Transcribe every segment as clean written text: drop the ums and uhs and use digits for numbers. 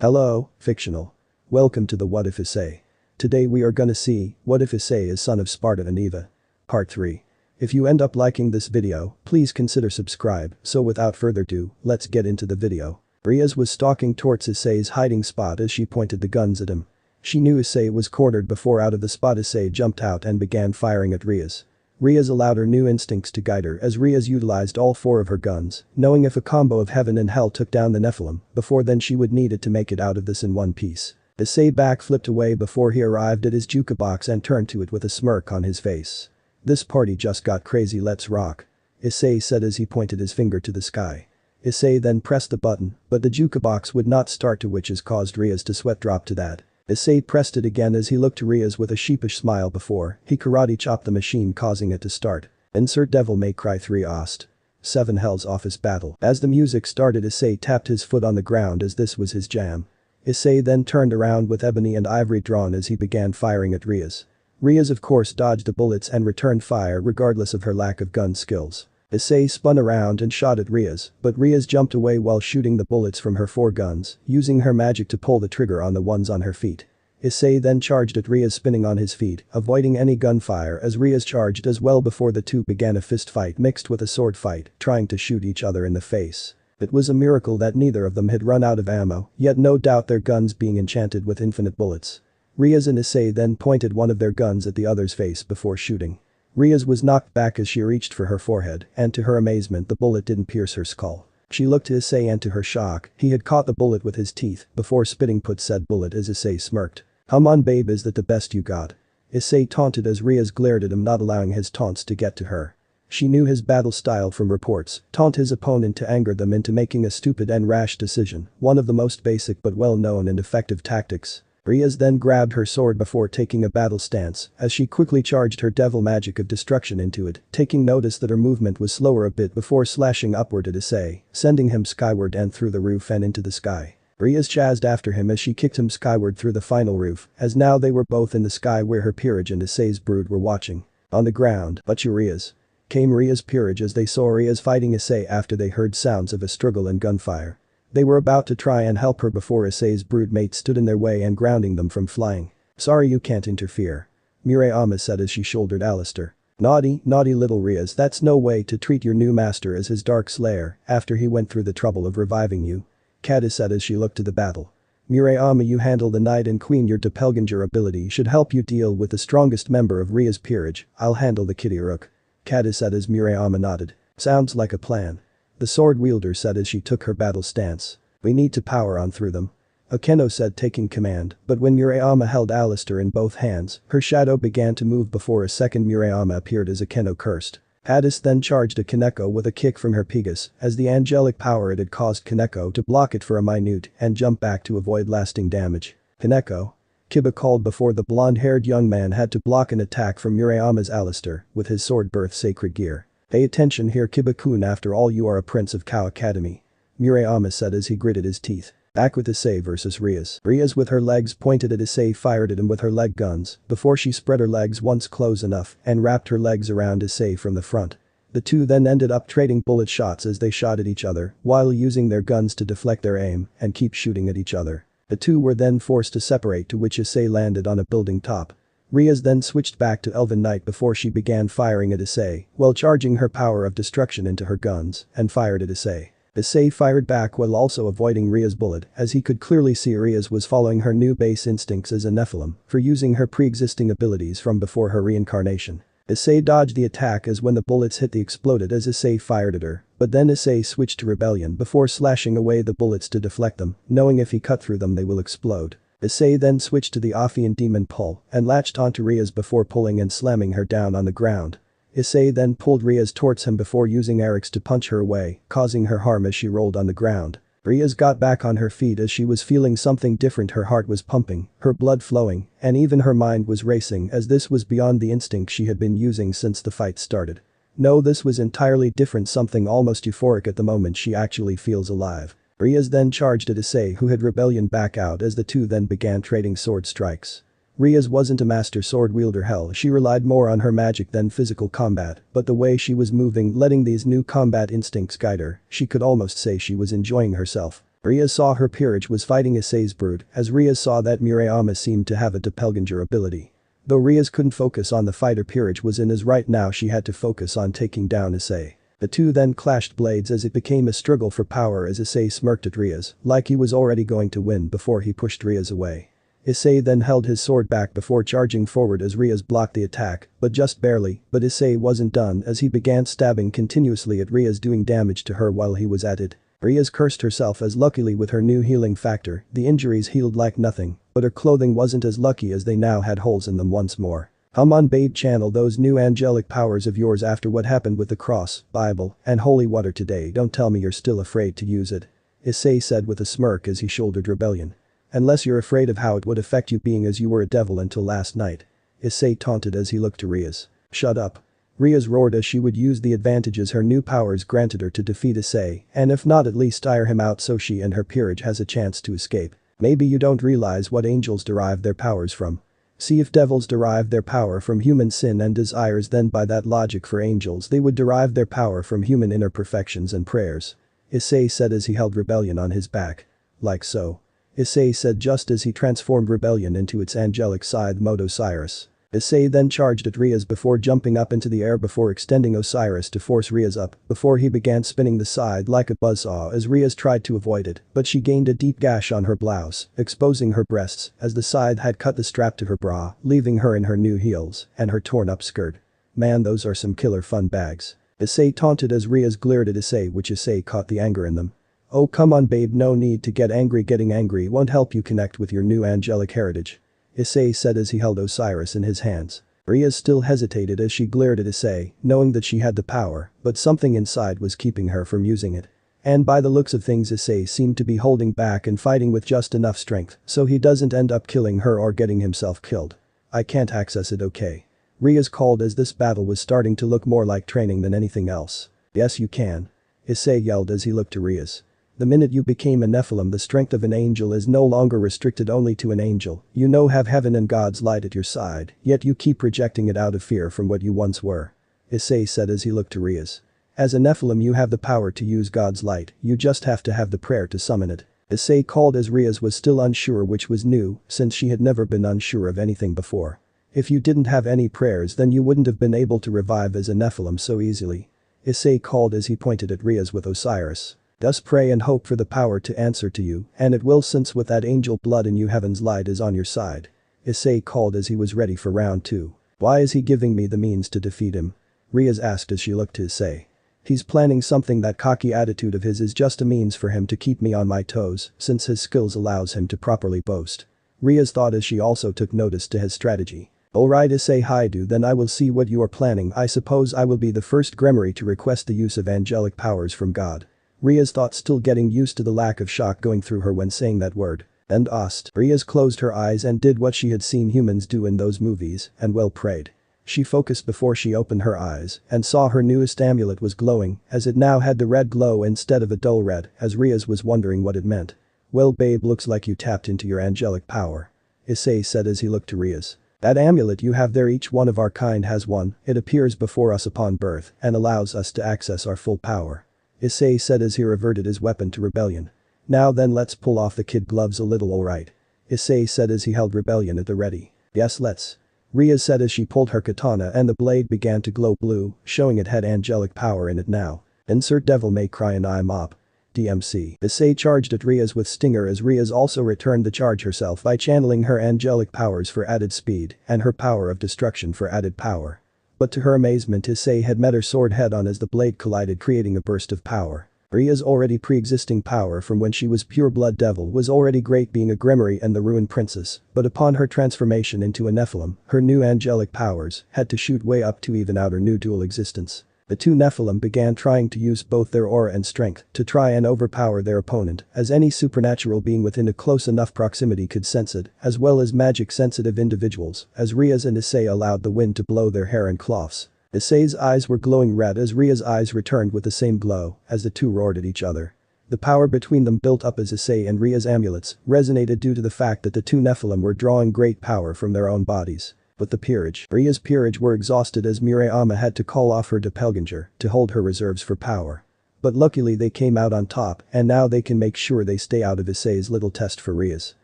Hello, fictional. Welcome to the What If Issei. Today we are gonna see, what if Issei is son of Sparda and Eva? Part 3. If you end up liking this video, please consider subscribe, so without further ado, let's get into the video. Riaz was stalking towards Issei's hiding spot as she pointed the guns at him. She knew Issei was cornered before out of the spot Issei jumped out and began firing at Riaz. Riaz allowed her new instincts to guide her as Riaz utilized all 4 of her guns, knowing if a combo of heaven and hell took down the Nephilim, before then she would need it to make it out of this in one piece. Issei backflipped away before he arrived at his jukebox and turned to it with a smirk on his face. "This party just got crazy, let's rock," Issei said as he pointed his finger to the sky. Issei then pressed the button, but the jukebox would not start, to which has caused Riaz to sweat drop to that. Issei pressed it again as he looked to Riaz with a sheepish smile before he karate chopped the machine, causing it to start. Insert Devil May Cry 3 Ost. 7 Hell's Office Battle. As the music started, Issei tapped his foot on the ground as this was his jam. Issei then turned around with ebony and ivory drawn as he began firing at Riaz. Riaz of course dodged the bullets and returned fire regardless of her lack of gun skills. Issei spun around and shot at Riaz, but Riaz jumped away while shooting the bullets from her 4 guns, using her magic to pull the trigger on the ones on her feet. Issei then charged at Riaz, spinning on his feet, avoiding any gunfire as Riaz charged as well before the two began a fist fight mixed with a sword fight, trying to shoot each other in the face. It was a miracle that neither of them had run out of ammo, yet no doubt their guns being enchanted with infinite bullets. Riaz and Issei then pointed one of their guns at the other's face before shooting. Riaz was knocked back as she reached for her forehead, and to her amazement the bullet didn't pierce her skull. She looked to Issei and to her shock, he had caught the bullet with his teeth before spitting put said bullet as Issei smirked. "Come on babe, is that the best you got?" Issei taunted as Riaz glared at him, not allowing his taunts to get to her. She knew his battle style from reports, taunt his opponent to anger them into making a stupid and rash decision, one of the most basic but well-known and effective tactics. Riaz then grabbed her sword before taking a battle stance as she quickly charged her devil magic of destruction into it, taking notice that her movement was slower a bit before slashing upward at Issei, sending him skyward and through the roof and into the sky. Riaz chased after him as she kicked him skyward through the final roof, as now they were both in the sky where her peerage and Issei's brood were watching. On the ground, but you Riaz, came Riaz's peerage as they saw Riaz fighting Issei after they heard sounds of a struggle and gunfire. They were about to try and help her before Issei's broodmate stood in their way and grounding them from flying. "Sorry, you can't interfere," Murayama said as she shouldered Alistair. Naughty little Riaz, that's no way to treat your new master as his dark slayer after he went through the trouble of reviving you," Kata said as she looked to the battle. "Murayama, you handle the knight and queen, your doppelganger ability should help you deal with the strongest member of Riaz's peerage, I'll handle the kitty rook," Kata said as Murayama nodded. "Sounds like a plan," the sword wielder said as she took her battle stance. "We need to power on through them," Akeno said, taking command, but when Murayama held Alistair in both hands, her shadow began to move before a second Murayama appeared as Akeno cursed. Hades then charged at Kaneko with a kick from her Pegasus as the angelic power it had caused Kaneko to block it for a minute and jump back to avoid lasting damage. "Kaneko," Kiba called before the blonde-haired young man had to block an attack from Murayama's Alistair with his sword birth sacred gear. "Pay attention here, Kiba-kun, after all you are a prince of Kao Academy," Murayama said as he gritted his teeth. Back with Issei versus Riaz. Riaz with her legs pointed at Issei fired at him with her leg guns before she spread her legs once close enough and wrapped her legs around Issei from the front. The two then ended up trading bullet shots as they shot at each other while using their guns to deflect their aim and keep shooting at each other. The two were then forced to separate, to which Issei landed on a building top. Riaz then switched back to Elven Knight before she began firing at Issei while charging her power of destruction into her guns and fired at Issei. Issei fired back while also avoiding Riaz's bullet as he could clearly see Riaz was following her new base instincts as a Nephilim for using her pre-existing abilities from before her reincarnation. Issei dodged the attack as when the bullets hit, they exploded as Issei fired at her, but then Issei switched to rebellion before slashing away the bullets to deflect them, knowing if he cut through them they will explode. Issei then switched to the Ophian demon pull and latched onto Riaz before pulling and slamming her down on the ground. Issei then pulled Riaz towards him before using Eric's to punch her away, causing her harm as she rolled on the ground. Riaz got back on her feet as she was feeling something different. Her heart was pumping, her blood flowing, and even her mind was racing as this was beyond the instinct she had been using since the fight started. No, this was entirely different, something almost euphoric at the moment. She actually feels alive. Riaz then charged at Issei, who had rebellion back out, as the two then began trading sword strikes. Riaz wasn't a master sword wielder. Hell, she relied more on her magic than physical combat, but the way she was moving, letting these new combat instincts guide her, she could almost say she was enjoying herself. Rhea saw her peerage was fighting Issei's brood, as Rhea saw that Murayama seemed to have a doppelganger ability. Though Rhea's couldn't focus on the fighter peerage was in his right now she had to focus on taking down Issei. The two then clashed blades as it became a struggle for power as Issei smirked at Rhea's, like he was already going to win before he pushed Rhea's away. Issei then held his sword back before charging forward as Rhea's blocked the attack, but just barely, but Issei wasn't done as he began stabbing continuously at Rhea's doing damage to her while he was at it. Rhea's cursed herself as luckily with her new healing factor, the injuries healed like nothing, but her clothing wasn't as lucky as they now had holes in them once more. Come on babe, channel those new angelic powers of yours after what happened with the cross, Bible, and holy water today. Don't tell me you're still afraid to use it. Issei said with a smirk as he shouldered rebellion. Unless you're afraid of how it would affect you being as you were a devil until last night. Issei taunted as he looked to Rhea's. Shut up. Rhea's roared as she would use the advantages her new powers granted her to defeat Issei, and if not at least tire him out so she and her peerage has a chance to escape. Maybe you don't realize what angels derive their powers from. See if devils derive their power from human sin and desires, then by that logic for angels they would derive their power from human inner perfections and prayers. Issei said as he held rebellion on his back. Like so. Issei said just as he transformed rebellion into its angelic side mode Osiris. Issei then charged at Rhea's before jumping up into the air before extending Osiris to force Rhea's up before he began spinning the side like a buzzsaw as Rhea's tried to avoid it, but she gained a deep gash on her blouse, exposing her breasts as the side had cut the strap to her bra, leaving her in her new heels and her torn up skirt. Man, those are some killer fun bags. Issei taunted as Rhea's glared at Issei, which Issei caught the anger in them. Oh come on babe, no need to get angry, getting angry won't help you connect with your new angelic heritage. Issei said as he held Osiris in his hands. Rhea still hesitated as she glared at Issei, knowing that she had the power, but something inside was keeping her from using it. And by the looks of things Issei seemed to be holding back and fighting with just enough strength so he doesn't end up killing her or getting himself killed. I can't access it, okay? Rhea's called as this battle was starting to look more like training than anything else. Yes you can. Issei yelled as he looked to Rhea's. The minute you became a Nephilim, the strength of an angel is no longer restricted only to an angel. You know, have heaven and God's light at your side, yet you keep rejecting it out of fear from what you once were. Issei said as he looked to Rhea's. As a Nephilim you have the power to use God's light, you just have to have the prayer to summon it. Issei called as Rhea's was still unsure, which was new since she had never been unsure of anything before. If you didn't have any prayers then you wouldn't have been able to revive as a Nephilim so easily. Issei called as he pointed at Rhea's with Osiris. Thus pray and hope for the power to answer to you, and it will, since with that angel blood in you heaven's light is on your side. Issei called as he was ready for round 2. Why is he giving me the means to defeat him? Rhea asked as she looked to Issei. He's planning something. That cocky attitude of his is just a means for him to keep me on my toes, since his skills allows him to properly boast. Rhea thought as she also took notice to his strategy. Alright Issei Hyoudou, then I will see what you are planning. I suppose I will be the first Gremmery to request the use of angelic powers from God. Rhea's thought, still getting used to the lack of shock going through her when saying that word. And Ost. Rhea's closed her eyes and did what she had seen humans do in those movies and well prayed. She focused before she opened her eyes and saw her newest amulet was glowing as it now had the red glow instead of a dull red as Rhea's was wondering what it meant. Well babe, looks like you tapped into your angelic power. Issei said as he looked to Rhea's. That amulet you have there, each one of our kind has one. It appears before us upon birth and allows us to access our full power. Issei said as he reverted his weapon to rebellion. Now then, let's pull off the kid gloves a little, alright. Issei said as he held rebellion at the ready. Yes, let's. Rhea said as she pulled her katana and the blade began to glow blue, showing it had angelic power in it now. Insert devil may cry and I'm up. DMC. Issei charged at Rhea's with Stinger as Rhea's also returned the charge herself by channeling her angelic powers for added speed and her power of destruction for added power. But to her amazement Issei had met her sword head on as the blade collided, creating a burst of power. Rhea's already pre-existing power from when she was pure blood devil was already great, being a Gremmery and the Ruined Princess, but upon her transformation into a Nephilim, her new angelic powers had to shoot way up to even out her new dual existence. The two Nephilim began trying to use both their aura and strength to try and overpower their opponent, as any supernatural being within a close enough proximity could sense it, as well as magic-sensitive individuals, as Rhea's and Issei allowed the wind to blow their hair in cloths. Issei's eyes were glowing red as Rhea's eyes returned with the same glow as the two roared at each other. The power between them built up as Issei and Rhea's amulets resonated due to the fact that the two Nephilim were drawing great power from their own bodies. But the peerage, Rhea's peerage, were exhausted as Murayama had to call off her doppelganger to hold her reserves for power. But luckily they came out on top and now they can make sure they stay out of Issei's little test for Rias.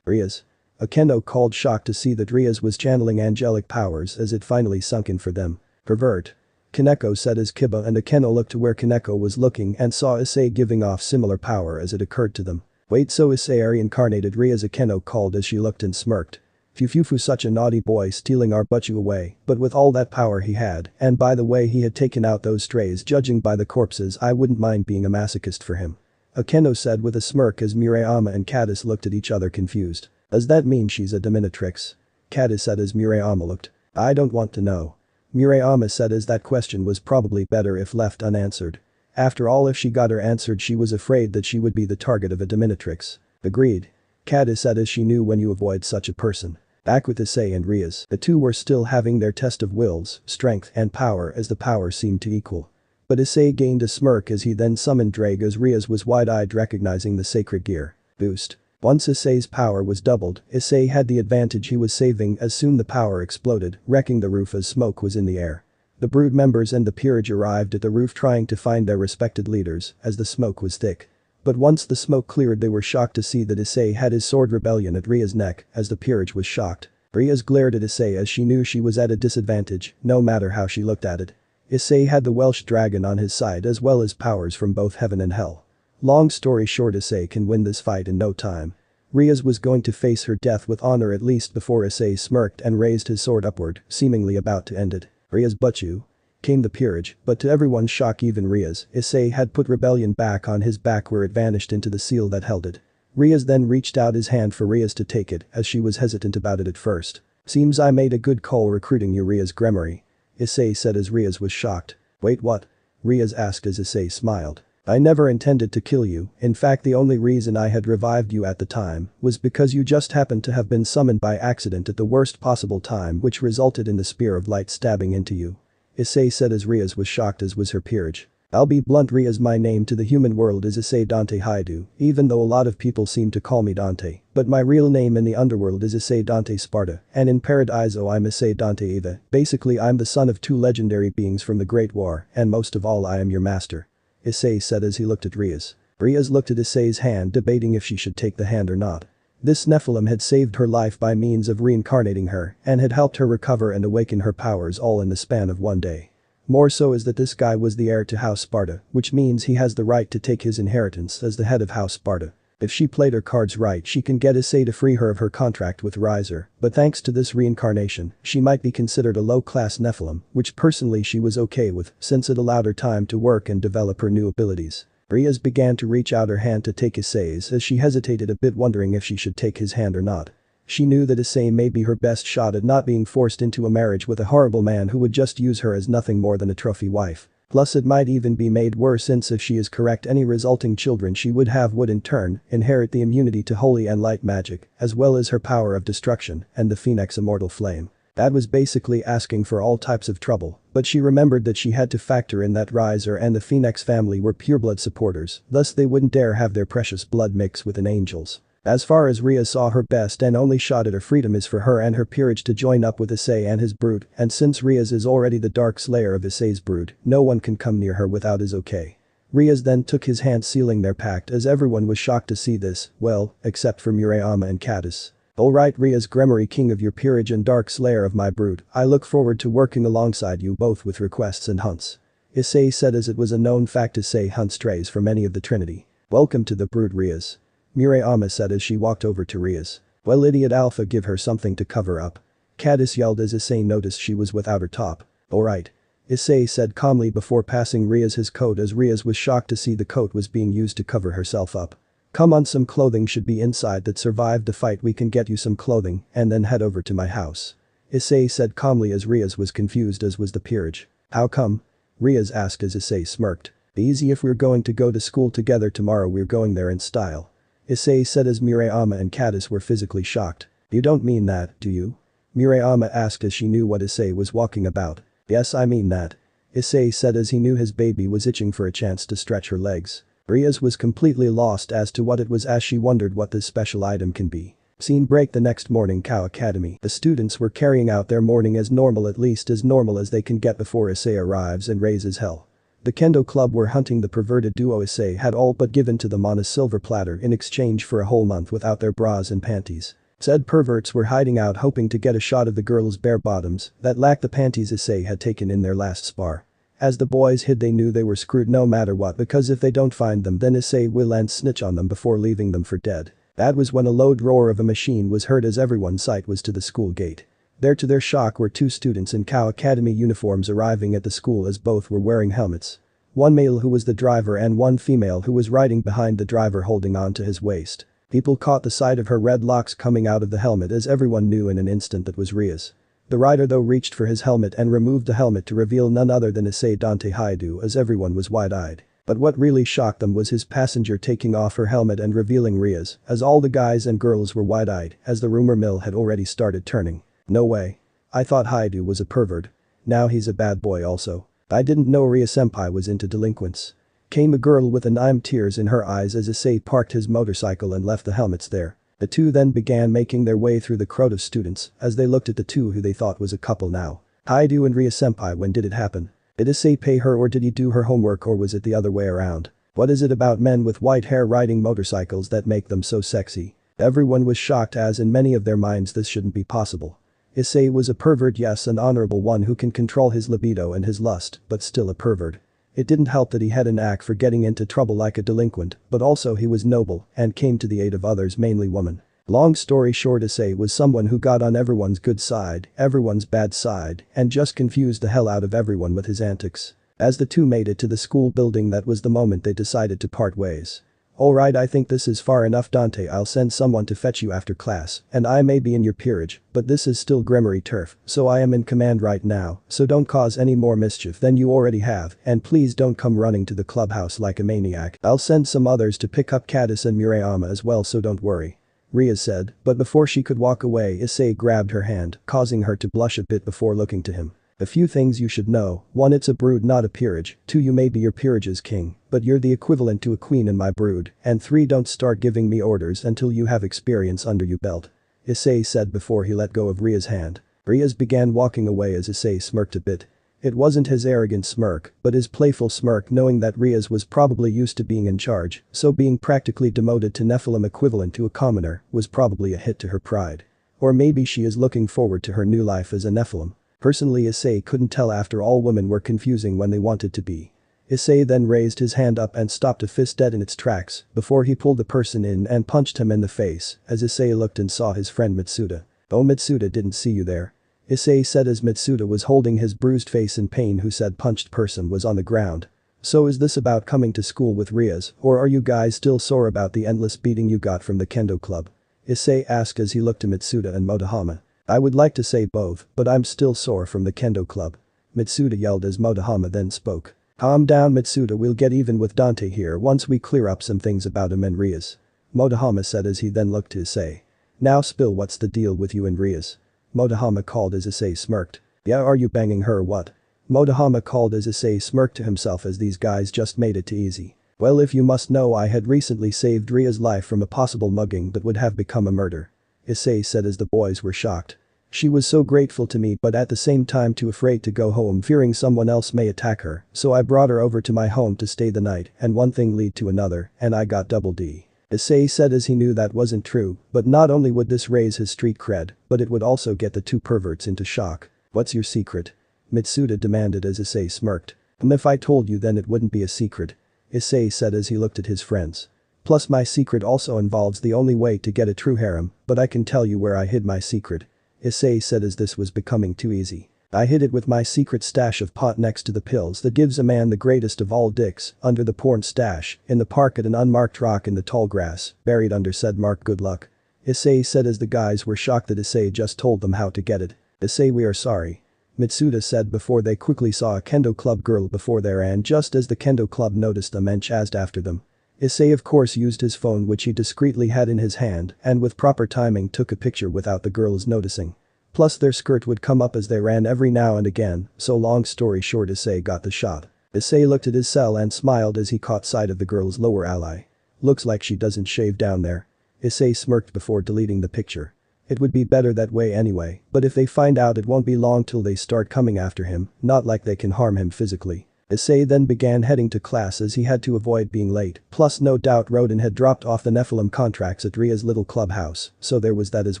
Rias? Akeno called, shocked to see that Rias was channeling angelic powers as it finally sunk in for them. Pervert. Kaneko said as Kiba and Akeno looked to where Kaneko was looking and saw Issei giving off similar power as it occurred to them. Wait, so Issei are reincarnated? Rias, Akeno called as she looked and smirked. Fufufu, such a naughty boy, stealing our Butchu away, but with all that power he had, and by the way he had taken out those strays, judging by the corpses I wouldn't mind being a masochist for him. Akeno said with a smirk as Murayama and Caddis looked at each other confused. Does that mean she's a dominatrix? Caddis said as Murayama looked. I don't want to know. Murayama said as that question was probably better if left unanswered. After all, if she got her answered she was afraid that she would be the target of a dominatrix. Agreed. Caddis said as she knew when you avoid such a person. Back with Issei and Rias, the two were still having their test of wills, strength and power as the power seemed to equal. But Issei gained a smirk as he then summoned Drake as Rias was wide-eyed recognizing the sacred gear. Boost. Once Issei's power was doubled, Issei had the advantage he was saving as soon the power exploded, wrecking the roof as smoke was in the air. The brood members and the peerage arrived at the roof trying to find their respected leaders as the smoke was thick. But once the smoke cleared they were shocked to see that Issei had his sword rebellion at Ria's neck as the peerage was shocked. Rias glared at Issei as she knew she was at a disadvantage, no matter how she looked at it. Issei had the Welsh dragon on his side as well as powers from both heaven and hell. Long story short, Issei can win this fight in no time. Rias was going to face her death with honor at least before Issei smirked and raised his sword upward, seemingly about to end it. Rias Butchu. Came the peerage, but to everyone's shock even Rias, Issei had put rebellion back on his back where it vanished into the seal that held it. Rias then reached out his hand for Rias to take it as she was hesitant about it at first. Seems I made a good call recruiting you, Rias Gremory. Issei said as Rias was shocked. Wait, what? Rias asked as Issei smiled. I never intended to kill you, in fact the only reason I had revived you at the time was because you just happened to have been summoned by accident at the worst possible time which resulted in the spear of light stabbing into you. Issei said as Rias was shocked as was her peerage. I'll be blunt, Rias, my name to the human world is Issei Dante Hyoudou, even though a lot of people seem to call me Dante, but my real name in the underworld is Issei Dante Sparda, and in Paradiso I'm Issei Dante Eva. Basically I'm the son of two legendary beings from the Great War, and most of all I am your master. Issei said as he looked at Rias. Rias looked at Issei's hand, debating if she should take the hand or not. This Nephilim had saved her life by means of reincarnating her and had helped her recover and awaken her powers all in the span of one day. More so is that this guy was the heir to House Sparda, which means he has the right to take his inheritance as the head of House Sparda. If she played her cards right she can get Issei to free her of her contract with Riser, but thanks to this reincarnation, she might be considered a low-class Nephilim, which personally she was okay with since it allowed her time to work and develop her new abilities. Rias began to reach out her hand to take Issei's as she hesitated a bit, wondering if she should take his hand or not. She knew that Issei may be her best shot at not being forced into a marriage with a horrible man who would just use her as nothing more than a trophy wife. Plus it might even be made worse since if she is correct any resulting children she would have would in turn inherit the immunity to holy and light magic, as well as her power of destruction and the Phoenix immortal flame. That was basically asking for all types of trouble, but she remembered that she had to factor in that Riser and the Phoenix family were pureblood supporters, thus they wouldn't dare have their precious blood mix with an angel's. As far as Rias saw, her best and only shot at her freedom is for her and her peerage to join up with Issei and his brood, and since Rias is already the dark slayer of Issei's brood, no one can come near her without his okay. Rias then took his hand, sealing their pact as everyone was shocked to see this, well, except for Murayama and Caddis. Alright, Rias Gremory, king of your peerage and dark slayer of my brood, I look forward to working alongside you both with requests and hunts. Issei said as it was a known fact Issei hunts strays for many of the Trinity. Welcome to the brood, Rias. Murayama said as she walked over to Rias. Well, idiot Alpha, give her something to cover up. Caddis yelled as Issei noticed she was without her top. Alright. Issei said calmly before passing Rias his coat as Rias was shocked to see the coat was being used to cover herself up. Come on, some clothing should be inside that survived the fight, we can get you some clothing and then head over to my house. Issei said calmly as Rias was confused as was the peerage. How come? Rias asked as Issei smirked. Easy, if we're going to go to school together tomorrow we're going there in style. Issei said as Murayama and Caddis were physically shocked. You don't mean that, do you? Murayama asked as she knew what Issei was walking about. Yes, I mean that. Issei said as he knew his baby was itching for a chance to stretch her legs. Rias was completely lost as to what it was as she wondered what this special item can be. Scene break the next morning, Cow Academy. The students were carrying out their morning as normal, at least as normal as they can get before Issei arrives and raises hell. The kendo club were hunting the perverted duo. Issei had all but given to them on a silver platter in exchange for a whole month without their bras and panties. Said perverts were hiding out hoping to get a shot of the girls' bare bottoms that lacked the panties Issei had taken in their last spar. As the boys hid, they knew they were screwed no matter what, because if they don't find them, then Issei will and snitch on them before leaving them for dead. That was when a loud roar of a machine was heard as everyone's sight was to the school gate. There, to their shock, were two students in Cow Academy uniforms arriving at the school, as both were wearing helmets. One male who was the driver and one female who was riding behind the driver holding on to his waist. People caught the sight of her red locks coming out of the helmet, as everyone knew in an instant that was Ria's. The rider though reached for his helmet and removed the helmet to reveal none other than Issei Dante Hyoudou, as everyone was wide-eyed. But what really shocked them was his passenger taking off her helmet and revealing Ria's, as all the guys and girls were wide-eyed, as the rumor mill had already started turning. No way. I thought Hyoudou was a pervert. Now he's a bad boy also. I didn't know Ria-senpai was into delinquents. Came a girl with tears in her eyes as Issei parked his motorcycle and left the helmets there. The two then began making their way through the crowd of students as they looked at the two who they thought was a couple now. Hyoudou and Ria-senpai, when did it happen? Did Issei pay her, or did he do her homework, or was it the other way around? What is it about men with white hair riding motorcycles that make them so sexy? Everyone was shocked, as in many of their minds this shouldn't be possible. Issei was a pervert, yes, an honorable one who can control his libido and his lust, but still a pervert. It didn't help that he had a knack for getting into trouble like a delinquent, but also he was noble and came to the aid of others, mainly women. Long story short, Issei was someone who got on everyone's good side, everyone's bad side, and just confused the hell out of everyone with his antics. As the two made it to the school building, that was the moment they decided to part ways. Alright, I think this is far enough, Dante. I'll send someone to fetch you after class, and I may be in your peerage, but this is still Grimory turf, so I am in command right now, so don't cause any more mischief than you already have, and please don't come running to the clubhouse like a maniac. I'll send some others to pick up Caddis and Murayama as well, so don't worry. Ria said, but before she could walk away, Issei grabbed her hand, causing her to blush a bit before looking to him. A few things you should know: 1, it's a brood, not a peerage; 2, you may be your peerage's king, but you're the equivalent to a queen in my brood; and 3, don't start giving me orders until you have experience under your belt. Issei said before he let go of Ria's hand. Ria's began walking away as Issei smirked a bit. It wasn't his arrogant smirk, but his playful smirk, knowing that Ria's was probably used to being in charge, so being practically demoted to Nephilim, equivalent to a commoner, was probably a hit to her pride. Or maybe she is looking forward to her new life as a Nephilim. Personally, Issei couldn't tell, after all women were confusing when they wanted to be. Issei then raised his hand up and stopped a fist dead in its tracks before he pulled the person in and punched him in the face, as Issei looked and saw his friend Mitsuda. Oh, Mitsuda, didn't see you there. Issei said as Mitsuda was holding his bruised face in pain, who said punched person was on the ground. So is this about coming to school with Ria's, or are you guys still sore about the endless beating you got from the kendo club? Issei asked as he looked to Mitsuda and Motohama. I would like to say both, but I'm still sore from the kendo club. Mitsuda yelled as Motohama then spoke. Calm down, Mitsuda, we'll get even with Dante here once we clear up some things about him and Ria's. Motohama said as he then looked to Issei. Now spill what's the deal with you and Ria's? Motohama called as Issei smirked. Yeah, are you banging her or what? Motohama called as Issei smirked to himself as these guys just made it too easy. Well, if you must know, I had recently saved Ria's life from a possible mugging that would have become a murder. Issei said as the boys were shocked. She was so grateful to me, but at the same time too afraid to go home, fearing someone else may attack her, so I brought her over to my home to stay the night, and one thing lead to another, and I got double D. Issei said as he knew that wasn't true, but not only would this raise his street cred, but it would also get the two perverts into shock. What's your secret? Mitsuda demanded as Issei smirked. If I told you, then it wouldn't be a secret. Issei said as he looked at his friends. Plus my secret also involves the only way to get a true harem, but I can tell you where I hid my secret. Issei said as this was becoming too easy. I hid it with my secret stash of pot next to the pills that gives a man the greatest of all dicks, under the porn stash, in the park at an unmarked rock in the tall grass, buried under said mark. Good luck. Issei said as the guys were shocked that Issei just told them how to get it. Issei, we are sorry. Mitsuda said before they quickly saw a kendo club girl before there, and just as the kendo club noticed them and chased after them. Issei of course used his phone, which he discreetly had in his hand, and with proper timing took a picture without the girls noticing. Plus their skirt would come up as they ran every now and again, so long story short, Issei got the shot. Issei looked at his cell and smiled as he caught sight of the girl's lower ally. Looks like she doesn't shave down there. Issei smirked before deleting the picture. It would be better that way anyway, but if they find out, it won't be long till they start coming after him, not like they can harm him physically. Issei then began heading to class as he had to avoid being late, plus no doubt Rodin had dropped off the Nephilim contracts at Ria's little clubhouse, so there was that as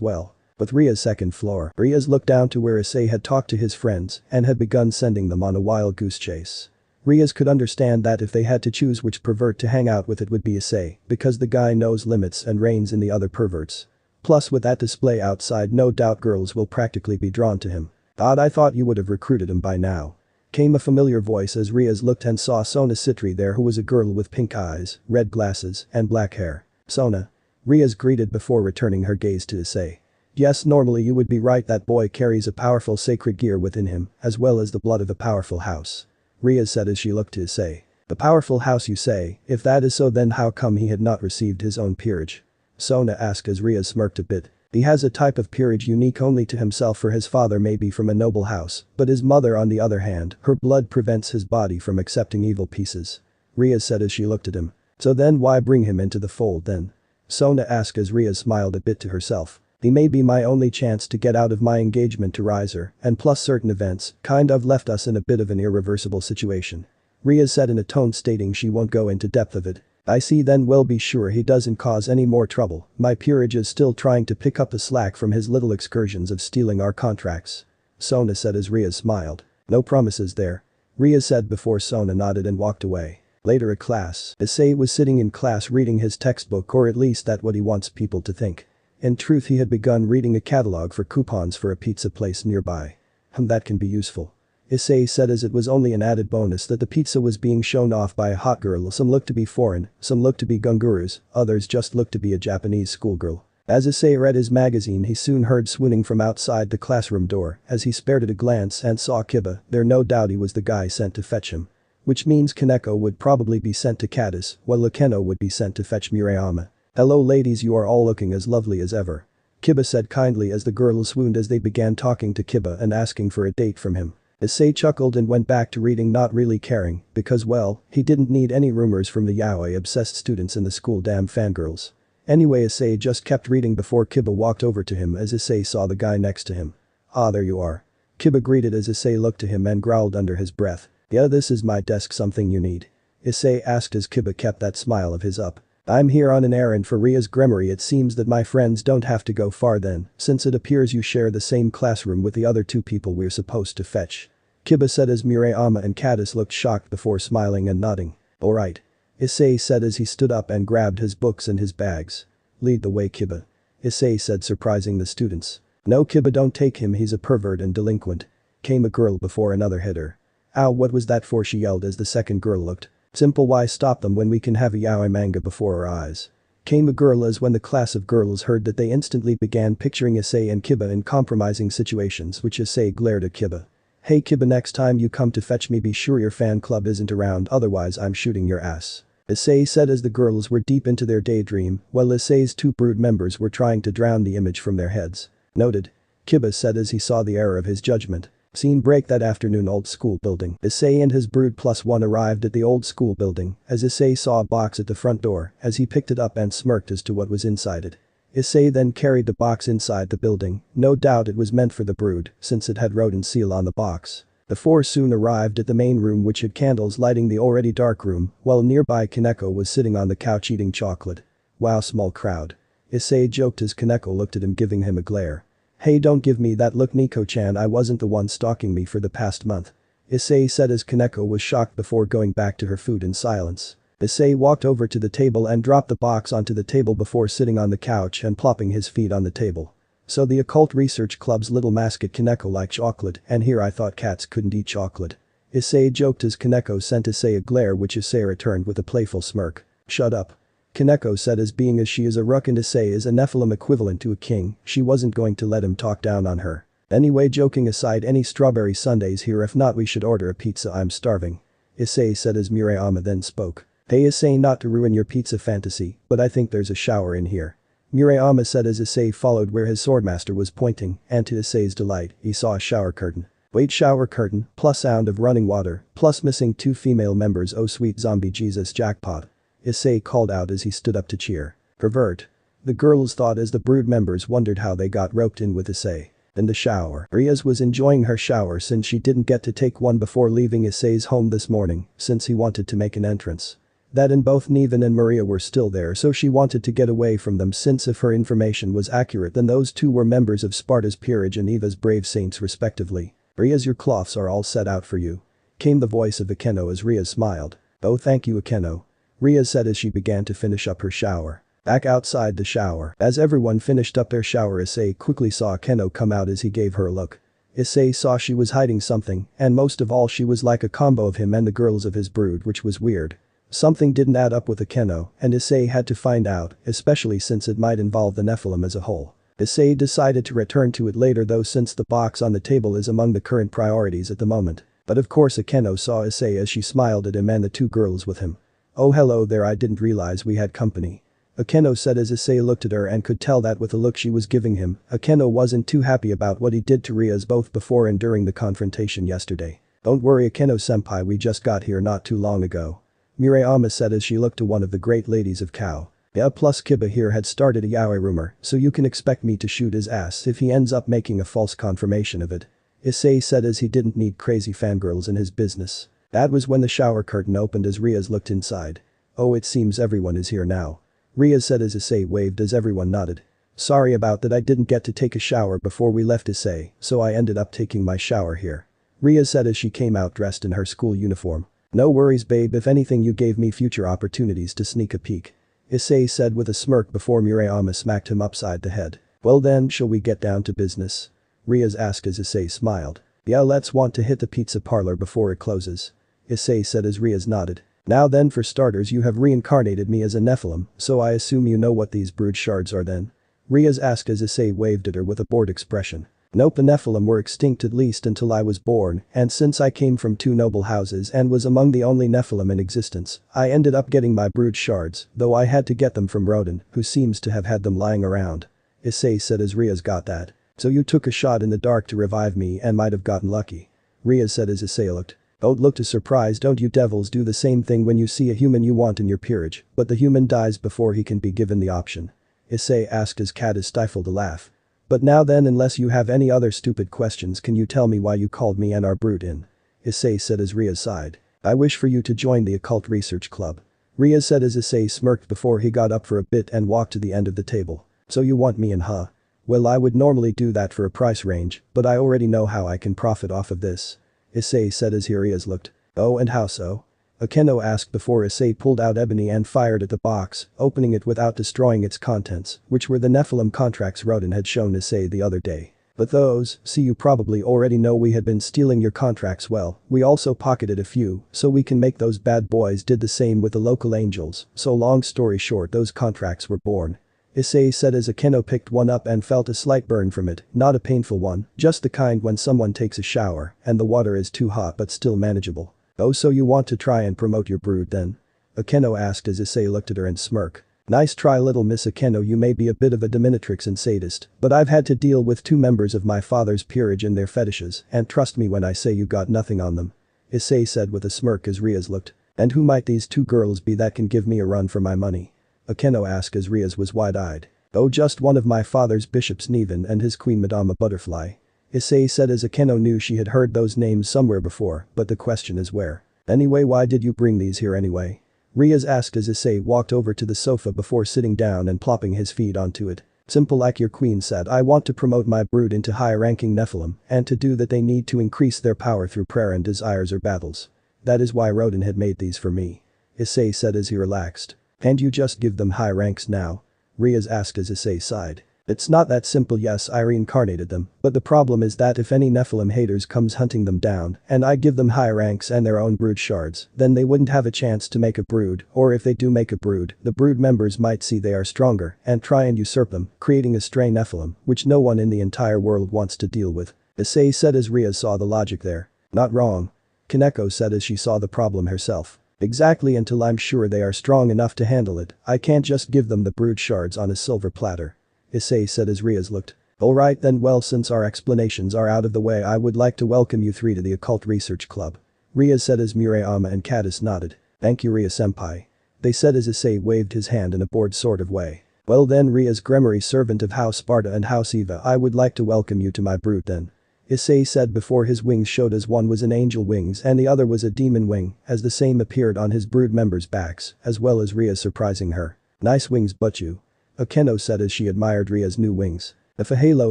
well. With Ria's second floor, Ria's looked down to where Issei had talked to his friends and had begun sending them on a wild goose chase. Ria's could understand that if they had to choose which pervert to hang out with it would be Issei, because the guy knows limits and reins in the other perverts. Plus with that display outside no doubt girls will practically be drawn to him. I thought you would have recruited him by now. Came a familiar voice as Riaz looked and saw Sona Sitri there, who was a girl with pink eyes, red glasses, and black hair. Sona. Riaz greeted before returning her gaze to Issei. Yes, normally you would be right, that boy carries a powerful sacred gear within him, as well as the blood of a powerful house. Riaz said as she looked to Issei. The powerful house, you say? If that is so, then how come he had not received his own peerage? Sona asked as Riaz smirked a bit. He has a type of peerage unique only to himself, for his father may be from a noble house, but his mother on the other hand, her blood prevents his body from accepting evil pieces. Riaz said as she looked at him. So then why bring him into the fold then? Sona asked as Riaz smiled a bit to herself. He may be my only chance to get out of my engagement to Riser, and plus certain events kind of left us in a bit of an irreversible situation. Riaz said in a tone stating she won't go into depth of it. I see, then we'll be sure he doesn't cause any more trouble. My peerage is still trying to pick up the slack from his little excursions of stealing our contracts. Sona said as Riaz smiled. No promises there. Riaz said before Sona nodded and walked away. Later at class, Issei was sitting in class reading his textbook, or at least that's what he wants people to think. In truth, he had begun reading a catalog for coupons for a pizza place nearby. That can be useful. Issei said as it was only an added bonus that the pizza was being shown off by a hot girl. Some looked to be foreign, some looked to be gungurus, others just looked to be a Japanese schoolgirl. As Issei read his magazine, he soon heard swooning from outside the classroom door. As he spared it a glance and saw Kiba, there no doubt he was the guy sent to fetch him. Which means Kaneko would probably be sent to Caddis, while Luceno would be sent to fetch Murayama. Hello ladies, you are all looking as lovely as ever. Kiba said kindly as the girls swooned as they began talking to Kiba and asking for a date from him. Issei chuckled and went back to reading, not really caring, because well, he didn't need any rumors from the yaoi-obsessed students in the school, damn fangirls. Anyway, Issei just kept reading before Kiba walked over to him as Issei saw the guy next to him. Ah, there you are. Kiba greeted as Issei looked to him and growled under his breath. Yeah, this is my desk, something you need? Issei asked as Kiba kept that smile of his up. I'm here on an errand for Ria's Gremory. It seems that my friends don't have to go far then, since it appears you share the same classroom with the other two people we're supposed to fetch. Kiba said as Murayama and Caddis looked shocked before smiling and nodding. Alright. Issei said as he stood up and grabbed his books and his bags. Lead the way, Kiba. Issei said, surprising the students. No, Kiba, don't take him, he's a pervert and delinquent. Came a girl before another hit her. Ow, what was that for? She yelled as the second girl looked. Simple, why stop them when we can have a yaoi manga before our eyes? Came a girl as when the class of girls heard that they instantly began picturing Issei and Kiba in compromising situations, which Issei glared at Kiba. Hey Kiba, next time you come to fetch me be sure your fan club isn't around, otherwise I'm shooting your ass. Issei said as the girls were deep into their daydream, while Issei's two brood members were trying to drown the image from their heads. Noted. Kiba said as he saw the error of his judgment. Scene break that afternoon, old school building. Issei and his brood plus one arrived at the old school building as Issei saw a box at the front door as he picked it up and smirked as to what was inside it. Issei then carried the box inside the building, no doubt it was meant for the brood since it had rodent seal on the box. The four soon arrived at the main room, which had candles lighting the already dark room, while nearby Kaneko was sitting on the couch eating chocolate. Wow, small crowd. Issei joked as Kaneko looked at him, giving him a glare. Hey, don't give me that look, Nico-chan, I wasn't the one stalking me for the past month. Issei said as Kaneko was shocked before going back to her food in silence. Issei walked over to the table and dropped the box onto the table before sitting on the couch and plopping his feet on the table. So the occult research club's little mascot Kaneko liked chocolate, and here I thought cats couldn't eat chocolate. Issei joked as Kaneko sent Issei a glare, which Issei returned with a playful smirk. Shut up. Kaneko said as being as she is a ruck and Issei is a Nephilim equivalent to a king, she wasn't going to let him talk down on her. Anyway, joking aside, any strawberry sundaes here? If not, we should order a pizza, I'm starving. Issei said as Murayama then spoke. Hey Issei, not to ruin your pizza fantasy, but I think there's a shower in here. Murayama said as Issei followed where his swordmaster was pointing, and to Issei's delight, he saw a shower curtain. Wait, shower curtain, plus sound of running water, plus missing two female members, oh sweet zombie Jesus, jackpot. Issei called out as he stood up to cheer. Pervert. The girls thought as the brood members wondered how they got roped in with Issei. In the shower, Riaz was enjoying her shower since she didn't get to take one before leaving Issei's home this morning, since he wanted to make an entrance. That and both Nevan and Maria were still there, so she wanted to get away from them, since if her information was accurate then those two were members of Sparda's peerage and Eva's brave saints respectively. Riaz, your cloths are all set out for you. Came the voice of Akeno as Riaz smiled. Oh, thank you, Akeno. Riaz said as she began to finish up her shower. Back outside the shower, as everyone finished up their shower, Issei quickly saw Akeno come out as he gave her a look. Issei saw she was hiding something, and most of all she was like a combo of him and the girls of his brood, which was weird. Something didn't add up with Akeno, and Issei had to find out, especially since it might involve the Nephilim as a whole. Issei decided to return to it later though, since the box on the table is among the current priorities at the moment. But of course Akeno saw Issei as she smiled at him and the two girls with him. Oh, hello there, I didn't realize we had company. Akeno said as Issei looked at her and could tell that with the look she was giving him, Akeno wasn't too happy about what he did to Riaz both before and during the confrontation yesterday. Don't worry Akeno-senpai, we just got here not too long ago. Murayama said as she looked to one of the great ladies of Kao. Yeah, plus Kiba here had started a yaoi rumor, so you can expect me to shoot his ass if he ends up making a false confirmation of it. Issei said as he didn't need crazy fangirls in his business. That was when the shower curtain opened as Riaz looked inside. Oh, it seems everyone is here now. Riaz said as Issei waved as everyone nodded. Sorry about that, I didn't get to take a shower before we left Issei, so I ended up taking my shower here. Riaz said as she came out dressed in her school uniform. No worries babe, if anything you gave me future opportunities to sneak a peek. Issei said with a smirk before Murayama smacked him upside the head. Well then, shall we get down to business? Riaz asked as Issei smiled. Yeah, let's want to hit the pizza parlor before it closes. Issei said as Riaz nodded. Now then, for starters, you have reincarnated me as a Nephilim, so I assume you know what these brood shards are then? Riaz asked as Issei waved at her with a bored expression. Nope, the Nephilim were extinct at least until I was born, and since I came from two noble houses and was among the only Nephilim in existence, I ended up getting my brood shards, though I had to get them from Rodan, who seems to have had them lying around. Issei said as Riaz got that. So you took a shot in the dark to revive me and might have gotten lucky. Riaz said as Issei looked. Don't look too surprised, don't you devils do the same thing when you see a human you want in your peerage, but the human dies before he can be given the option. Issei asked as Cadis stifled a laugh. But now then, unless you have any other stupid questions, can you tell me why you called me and our brood in? Issei said as Riaz sighed. I wish for you to join the occult research club. Riaz said as Issei smirked before he got up for a bit and walked to the end of the table. So you want me in, huh? Well, I would normally do that for a price range, but I already know how I can profit off of this. Issei said as Riaz looked. Oh, and how so? Akeno asked before Issei pulled out ebony and fired at the box, opening it without destroying its contents, which were the Nephilim contracts Rodan had shown Issei the other day. But those, see, you probably already know we had been stealing your contracts. Well, we also pocketed a few, so we can make those bad boys did the same with the local angels, so long story short those contracts were born. Issei said as Akeno picked one up and felt a slight burn from it, not a painful one, just the kind when someone takes a shower and the water is too hot but still manageable. Oh, so you want to try and promote your brood then? Akeno asked as Issei looked at her and smirked. Nice try, little Miss Akeno, you may be a bit of a dominatrix and sadist, but I've had to deal with two members of my father's peerage and their fetishes, and trust me when I say you got nothing on them. Issei said with a smirk as Riaz looked. And who might these two girls be that can give me a run for my money? Akeno asked as Riaz was wide-eyed. Oh, just one of my father's bishops, Nevan, and his queen Madama Butterfly. Issei said as Akeno knew she had heard those names somewhere before, but the question is where. Anyway, why did you bring these here anyway? Riaz asked as Issei walked over to the sofa before sitting down and plopping his feet onto it. Simple, like your queen said, I want to promote my brood into high-ranking Nephilim, and to do that they need to increase their power through prayer and desires or battles. That is why Rodan had made these for me. Issei said as he relaxed. And you just give them high ranks now? Riaz asked as Issei sighed. It's not that simple. Yes, I reincarnated them, but the problem is that if any Nephilim haters comes hunting them down, and I give them high ranks and their own brood shards, then they wouldn't have a chance to make a brood, or if they do make a brood, the brood members might see they are stronger and try and usurp them, creating a stray Nephilim, which no one in the entire world wants to deal with. Issei said as Riaz saw the logic there. Not wrong. Kaneko said as she saw the problem herself. Exactly, until I'm sure they are strong enough to handle it, I can't just give them the brood shards on a silver platter. Issei said as Riaz looked. Alright then, well, since our explanations are out of the way, I would like to welcome you three to the Occult Research Club. Riaz said as Murayama and Cadis nodded. Thank you, Ria-senpai. They said as Issei waved his hand in a bored sort of way. Well then, Ria's Gremory, servant of House Sparda and House Eva, I would like to welcome you to my brood then. Issei said before his wings showed, as one was an angel wings and the other was a demon wing, as the same appeared on his brood members' backs, as well as Ria surprising her. Nice wings but you. Akeno said as she admired Ria's new wings. If a halo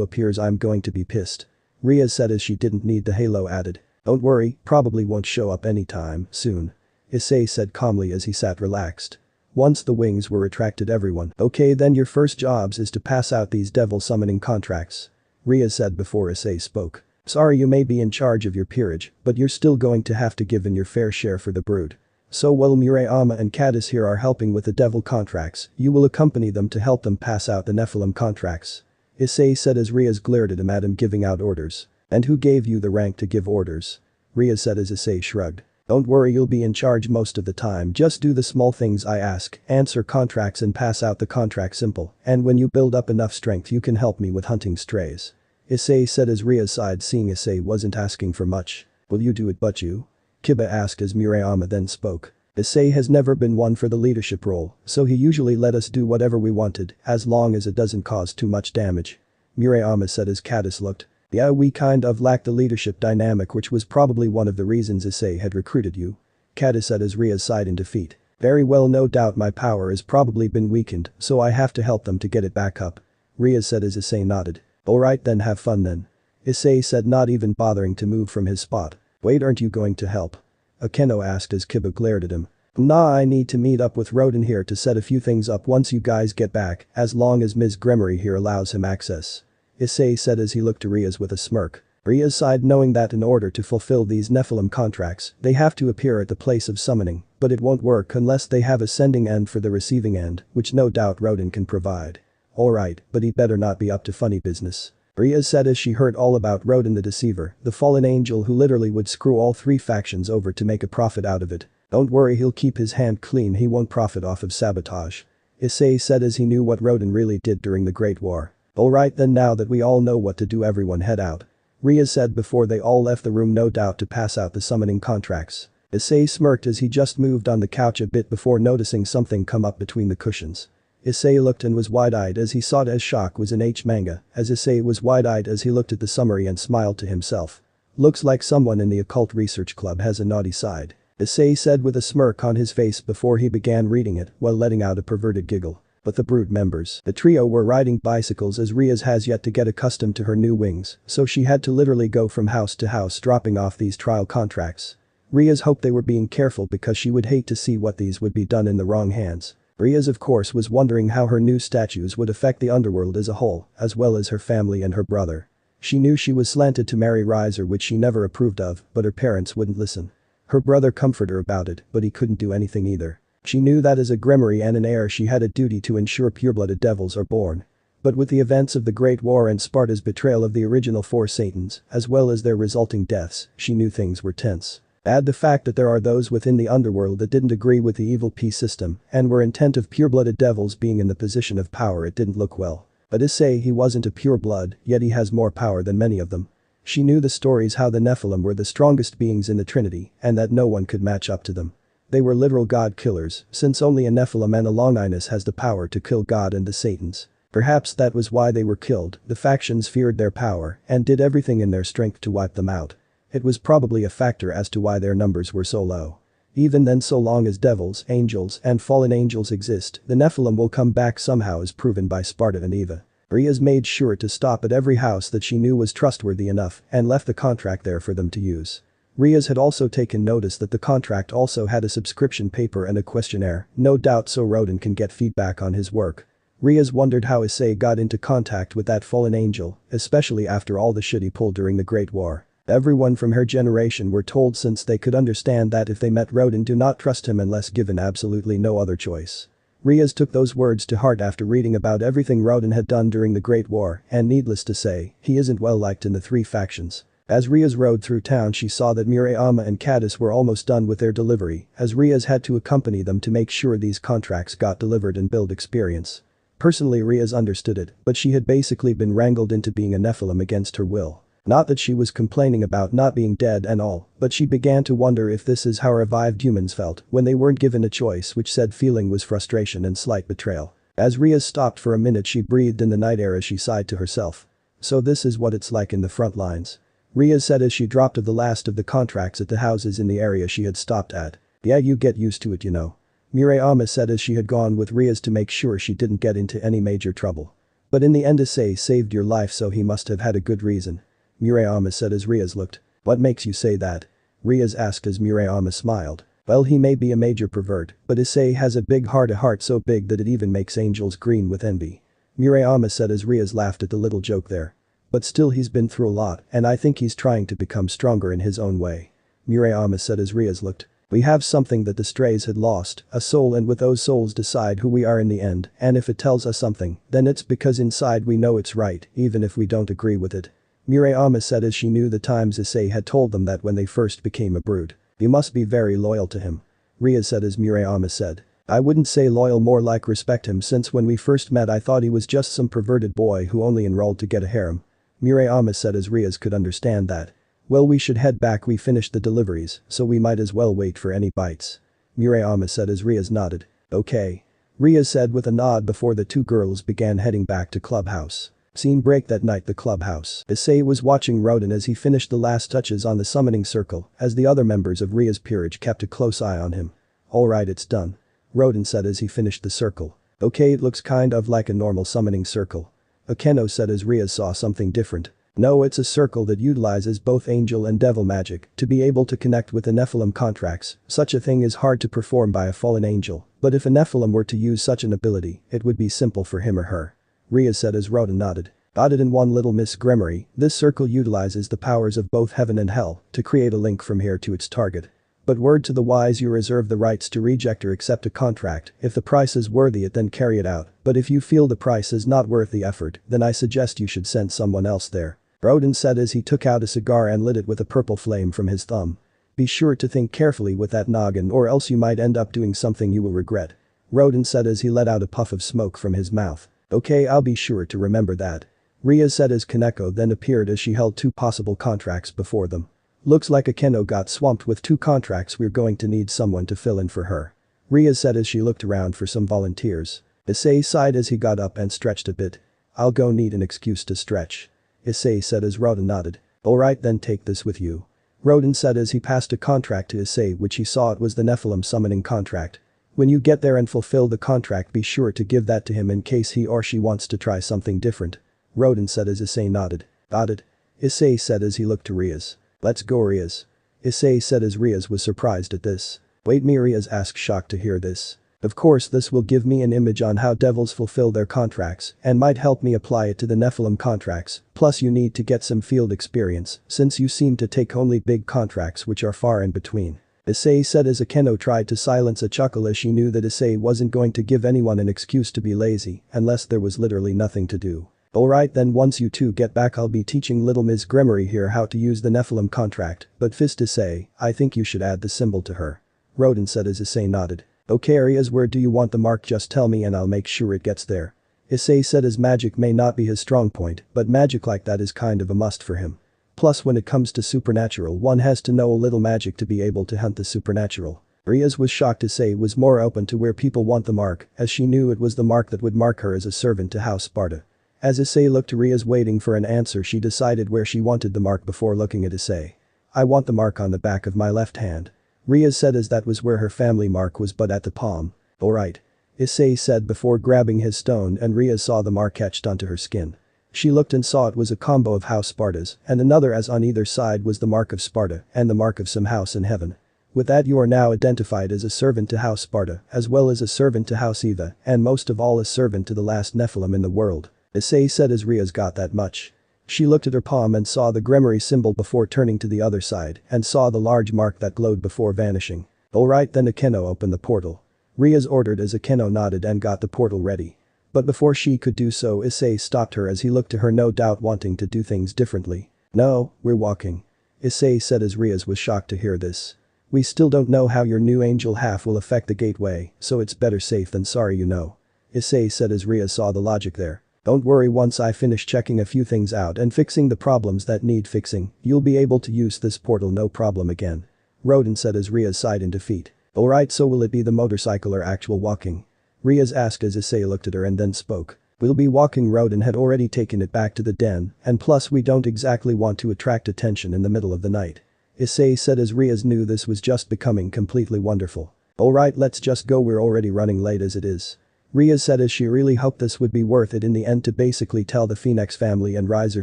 appears I'm going to be pissed. Ria said as she didn't need the halo added. Don't worry, probably won't show up anytime soon. Issei said calmly as he sat relaxed. Once the wings were retracted, everyone. Okay, then your first jobs is to pass out these devil summoning contracts. Ria said before Issei spoke. Sorry, you may be in charge of your peerage, but you're still going to have to give in your fair share for the brood. So while Murayama and Cadis here are helping with the devil contracts, you will accompany them to help them pass out the Nephilim contracts. Issei said as Ria's glared at him giving out orders. And who gave you the rank to give orders? Ria said as Issei shrugged. Don't worry, you'll be in charge most of the time, just do the small things I ask, answer contracts and pass out the contract simple, and when you build up enough strength you can help me with hunting strays. Issei said as Ria sighed, seeing Issei wasn't asking for much. Will you do it but you? Kiba asked as Murayama then spoke. Issei has never been one for the leadership role, so he usually let us do whatever we wanted, as long as it doesn't cause too much damage. Murayama said as Cadis looked. Yeah, we kind of lack the leadership dynamic, which was probably one of the reasons Issei had recruited you. Cadis said as Ria sighed in defeat. Very well, no doubt my power has probably been weakened, so I have to help them to get it back up. Ria said as Issei nodded. Alright then, have fun then. Issei said, not even bothering to move from his spot. Wait, aren't you going to help? Akeno asked as Kiba glared at him. Nah, I need to meet up with Rodin here to set a few things up once you guys get back, as long as Ms. Gremory here allows him access. Issei said as he looked to Ria's with a smirk. Ria sighed, knowing that in order to fulfill these Nephilim contracts, they have to appear at the place of summoning, but it won't work unless they have a sending end for the receiving end, which no doubt Rodin can provide. Alright, but he better not be up to funny business. Ria said as she heard all about Rodin the Deceiver, the fallen angel who literally would screw all three factions over to make a profit out of it. Don't worry, he'll keep his hand clean, he won't profit off of sabotage. Issei said as he knew what Rodin really did during the Great War. Alright then, now that we all know what to do, everyone head out. Ria said before they all left the room, no doubt to pass out the summoning contracts. Issei smirked as he just moved on the couch a bit before noticing something come up between the cushions. Issei looked and was wide-eyed as he saw it, as shock was in H manga, as Issei was wide-eyed as he looked at the summary and smiled to himself. Looks like someone in the occult research club has a naughty side. Issei said with a smirk on his face before he began reading it while letting out a perverted giggle. But the brood members, the trio, were riding bicycles as Ria's has yet to get accustomed to her new wings, so she had to literally go from house to house dropping off these trial contracts. Ria's hoped they were being careful because she would hate to see what these would be done in the wrong hands. Ria's of course was wondering how her new statues would affect the underworld as a whole, as well as her family and her brother. She knew she was slanted to marry Riser, which she never approved of, but her parents wouldn't listen. Her brother comforted her about it, but he couldn't do anything either. She knew that as a Gremory and an heir she had a duty to ensure pure-blooded devils are born. But with the events of the Great War and Sparta's betrayal of the original four Satans, as well as their resulting deaths, she knew things were tense. Add the fact that there are those within the underworld that didn't agree with the evil peace system and were intent of pure-blooded devils being in the position of power, it didn't look well. But Issei, he wasn't a pure blood, yet he has more power than many of them. She knew the stories how the Nephilim were the strongest beings in the Trinity and that no one could match up to them. They were literal god killers, since only a Nephilim and a Longinus has the power to kill God and the Satans. Perhaps that was why they were killed, the factions feared their power and did everything in their strength to wipe them out. It was probably a factor as to why their numbers were so low. Even then, so long as devils, angels and fallen angels exist, the Nephilim will come back somehow, as proven by Sparda and Eva. Ria's made sure to stop at every house that she knew was trustworthy enough and left the contract there for them to use. Ria's had also taken notice that the contract also had a subscription paper and a questionnaire, no doubt so Rodin can get feedback on his work. Ria's wondered how Issei got into contact with that fallen angel, especially after all the shit he pulled during the Great War. Everyone from her generation were told since they could understand that if they met Rodin, do not trust him unless given absolutely no other choice. Ria's took those words to heart after reading about everything Rodin had done during the Great War, and needless to say, he isn't well liked in the three factions. As Ria's rode through town, she saw that Murayama and Cadis were almost done with their delivery, as Ria's had to accompany them to make sure these contracts got delivered and build experience. Personally, Ria's understood it, but she had basically been wrangled into being a Nephilim against her will. Not that she was complaining about not being dead and all, but she began to wonder if this is how revived humans felt when they weren't given a choice, which said feeling was frustration and slight betrayal. As Riaz stopped for a minute, she breathed in the night air as she sighed to herself. So this is what it's like in the front lines. Riaz said as she dropped off the last of the contracts at the houses in the area she had stopped at. Yeah, you get used to it, you know. Murayama said as she had gone with Riaz to make sure she didn't get into any major trouble. But in the end Issei saved your life, so he must have had a good reason. Murayama said as Riaz looked. What makes you say that? Riaz asked as Murayama smiled. Well, he may be a major pervert, but Issei has a big heart, a heart so big that it even makes angels green with envy. Murayama said as Riaz laughed at the little joke there. But still, he's been through a lot, and I think he's trying to become stronger in his own way. Murayama said as Riaz looked. We have something that the strays had lost, a soul, and with those souls decide who we are in the end, and if it tells us something, then it's because inside we know it's right, even if we don't agree with it. Murayama said as she knew the times Issei had told them that when they first became a brood. You must be very loyal to him. Riaz said as Murayama said. I wouldn't say loyal, more like respect him, since when we first met I thought he was just some perverted boy who only enrolled to get a harem. Murayama said as Riaz could understand that. Well, we should head back, we finished the deliveries, so we might as well wait for any bites. Murayama said as Riaz nodded. Okay. Riaz said with a nod before the two girls began heading back to clubhouse. Scene break that night, the clubhouse. Issei was watching Hyoudou as he finished the last touches on the summoning circle, as the other members of Riaz's peerage kept a close eye on him. Alright, it's done. Hyoudou said as he finished the circle. Okay, it looks kind of like a normal summoning circle. Akeno said as Riaz saw something different. No, it's a circle that utilizes both angel and devil magic to be able to connect with the Nephilim contracts. Such a thing is hard to perform by a fallen angel, but if a Nephilim were to use such an ability, it would be simple for him or her. Riaz said as Hyoudou nodded. Got it in one little Miss Gremory, this circle utilizes the powers of both heaven and hell to create a link from here to its target. But word to the wise, you reserve the rights to reject or accept a contract. If the price is worthy it, then carry it out, but if you feel the price is not worth the effort, then I suggest you should send someone else there. Hyoudou said as he took out a cigar and lit it with a purple flame from his thumb. Be sure to think carefully with that noggin, or else you might end up doing something you will regret. Hyoudou said as he let out a puff of smoke from his mouth. Okay, I'll be sure to remember that. Riaz said as Kaneko then appeared as she held two possible contracts before them. Looks like Akeno got swamped with two contracts, we're going to need someone to fill in for her. Riaz said as she looked around for some volunteers. Issei sighed as he got up and stretched a bit. I'll go need an excuse to stretch. Issei said as Hyoudou nodded. Alright, then take this with you. Hyoudou said as he passed a contract to Issei, which he saw it was the Nephilim summoning contract. When you get there and fulfill the contract, be sure to give that to him in case he or she wants to try something different. Hyoudou said as Issei nodded. Got it. Issei said as he looked to Riaz. Let's go, Riaz. Issei said as Riaz was surprised at this. Wait me, Riaz asked, shocked to hear this. Of course, this will give me an image on how devils fulfill their contracts and might help me apply it to the Nephilim contracts, plus you need to get some field experience since you seem to take only big contracts which are far in between. Issei said as Akeno tried to silence a chuckle as she knew that Issei wasn't going to give anyone an excuse to be lazy unless there was literally nothing to do. Alright, then once you two get back I'll be teaching little Ms. Gremory here how to use the Nephilim contract, but fist Issei, I think you should add the symbol to her. Hyoudou said as Issei nodded. Okay, Riaz, where do you want the mark? Just tell me and I'll make sure it gets there. Issei said as magic may not be his strong point, but magic like that is kind of a must for him. Plus when it comes to supernatural, one has to know a little magic to be able to hunt the supernatural. Riaz was shocked. Issei was more open to where people want the mark, as she knew it was the mark that would mark her as a servant to House Sparda. As Issei looked to Riaz waiting for an answer, she decided where she wanted the mark before looking at Issei. I want the mark on the back of my left hand. Riaz said as that was where her family mark was, but at the palm. Alright. Issei said before grabbing his stone, and Riaz saw the mark etched onto her skin. She looked and saw it was a combo of House Spardas, and another as on either side was the mark of Sparda and the mark of some house in heaven. With that you are now identified as a servant to House Sparda, as well as a servant to House Eva, and most of all a servant to the last Nephilim in the world. Issei said as Riaz got that much. She looked at her palm and saw the Gremory symbol before turning to the other side and saw the large mark that glowed before vanishing. Alright, then Akeno opened the portal. Riaz ordered as Akeno nodded and got the portal ready. But before she could do so, Issei stopped her as he looked to her, no doubt wanting to do things differently. No, we're walking. Issei said as Riaz was shocked to hear this. We still don't know how your new angel half will affect the gateway, so it's better safe than sorry, you know. Issei said as Riaz saw the logic there. Don't worry, once I finish checking a few things out and fixing the problems that need fixing, you'll be able to use this portal no problem again. Hyoudou said as Riaz sighed in defeat. Alright, so will it be the motorcycle or actual walking? Riaz asked as Issei looked at her and then spoke. We'll be walking road and had already taken it back to the den, and plus we don't exactly want to attract attention in the middle of the night. Issei said as Riaz knew this was just becoming completely wonderful. Alright, let's just go, we're already running late as it is. Riaz said as she really hoped this would be worth it in the end to basically tell the Phoenix family and Riser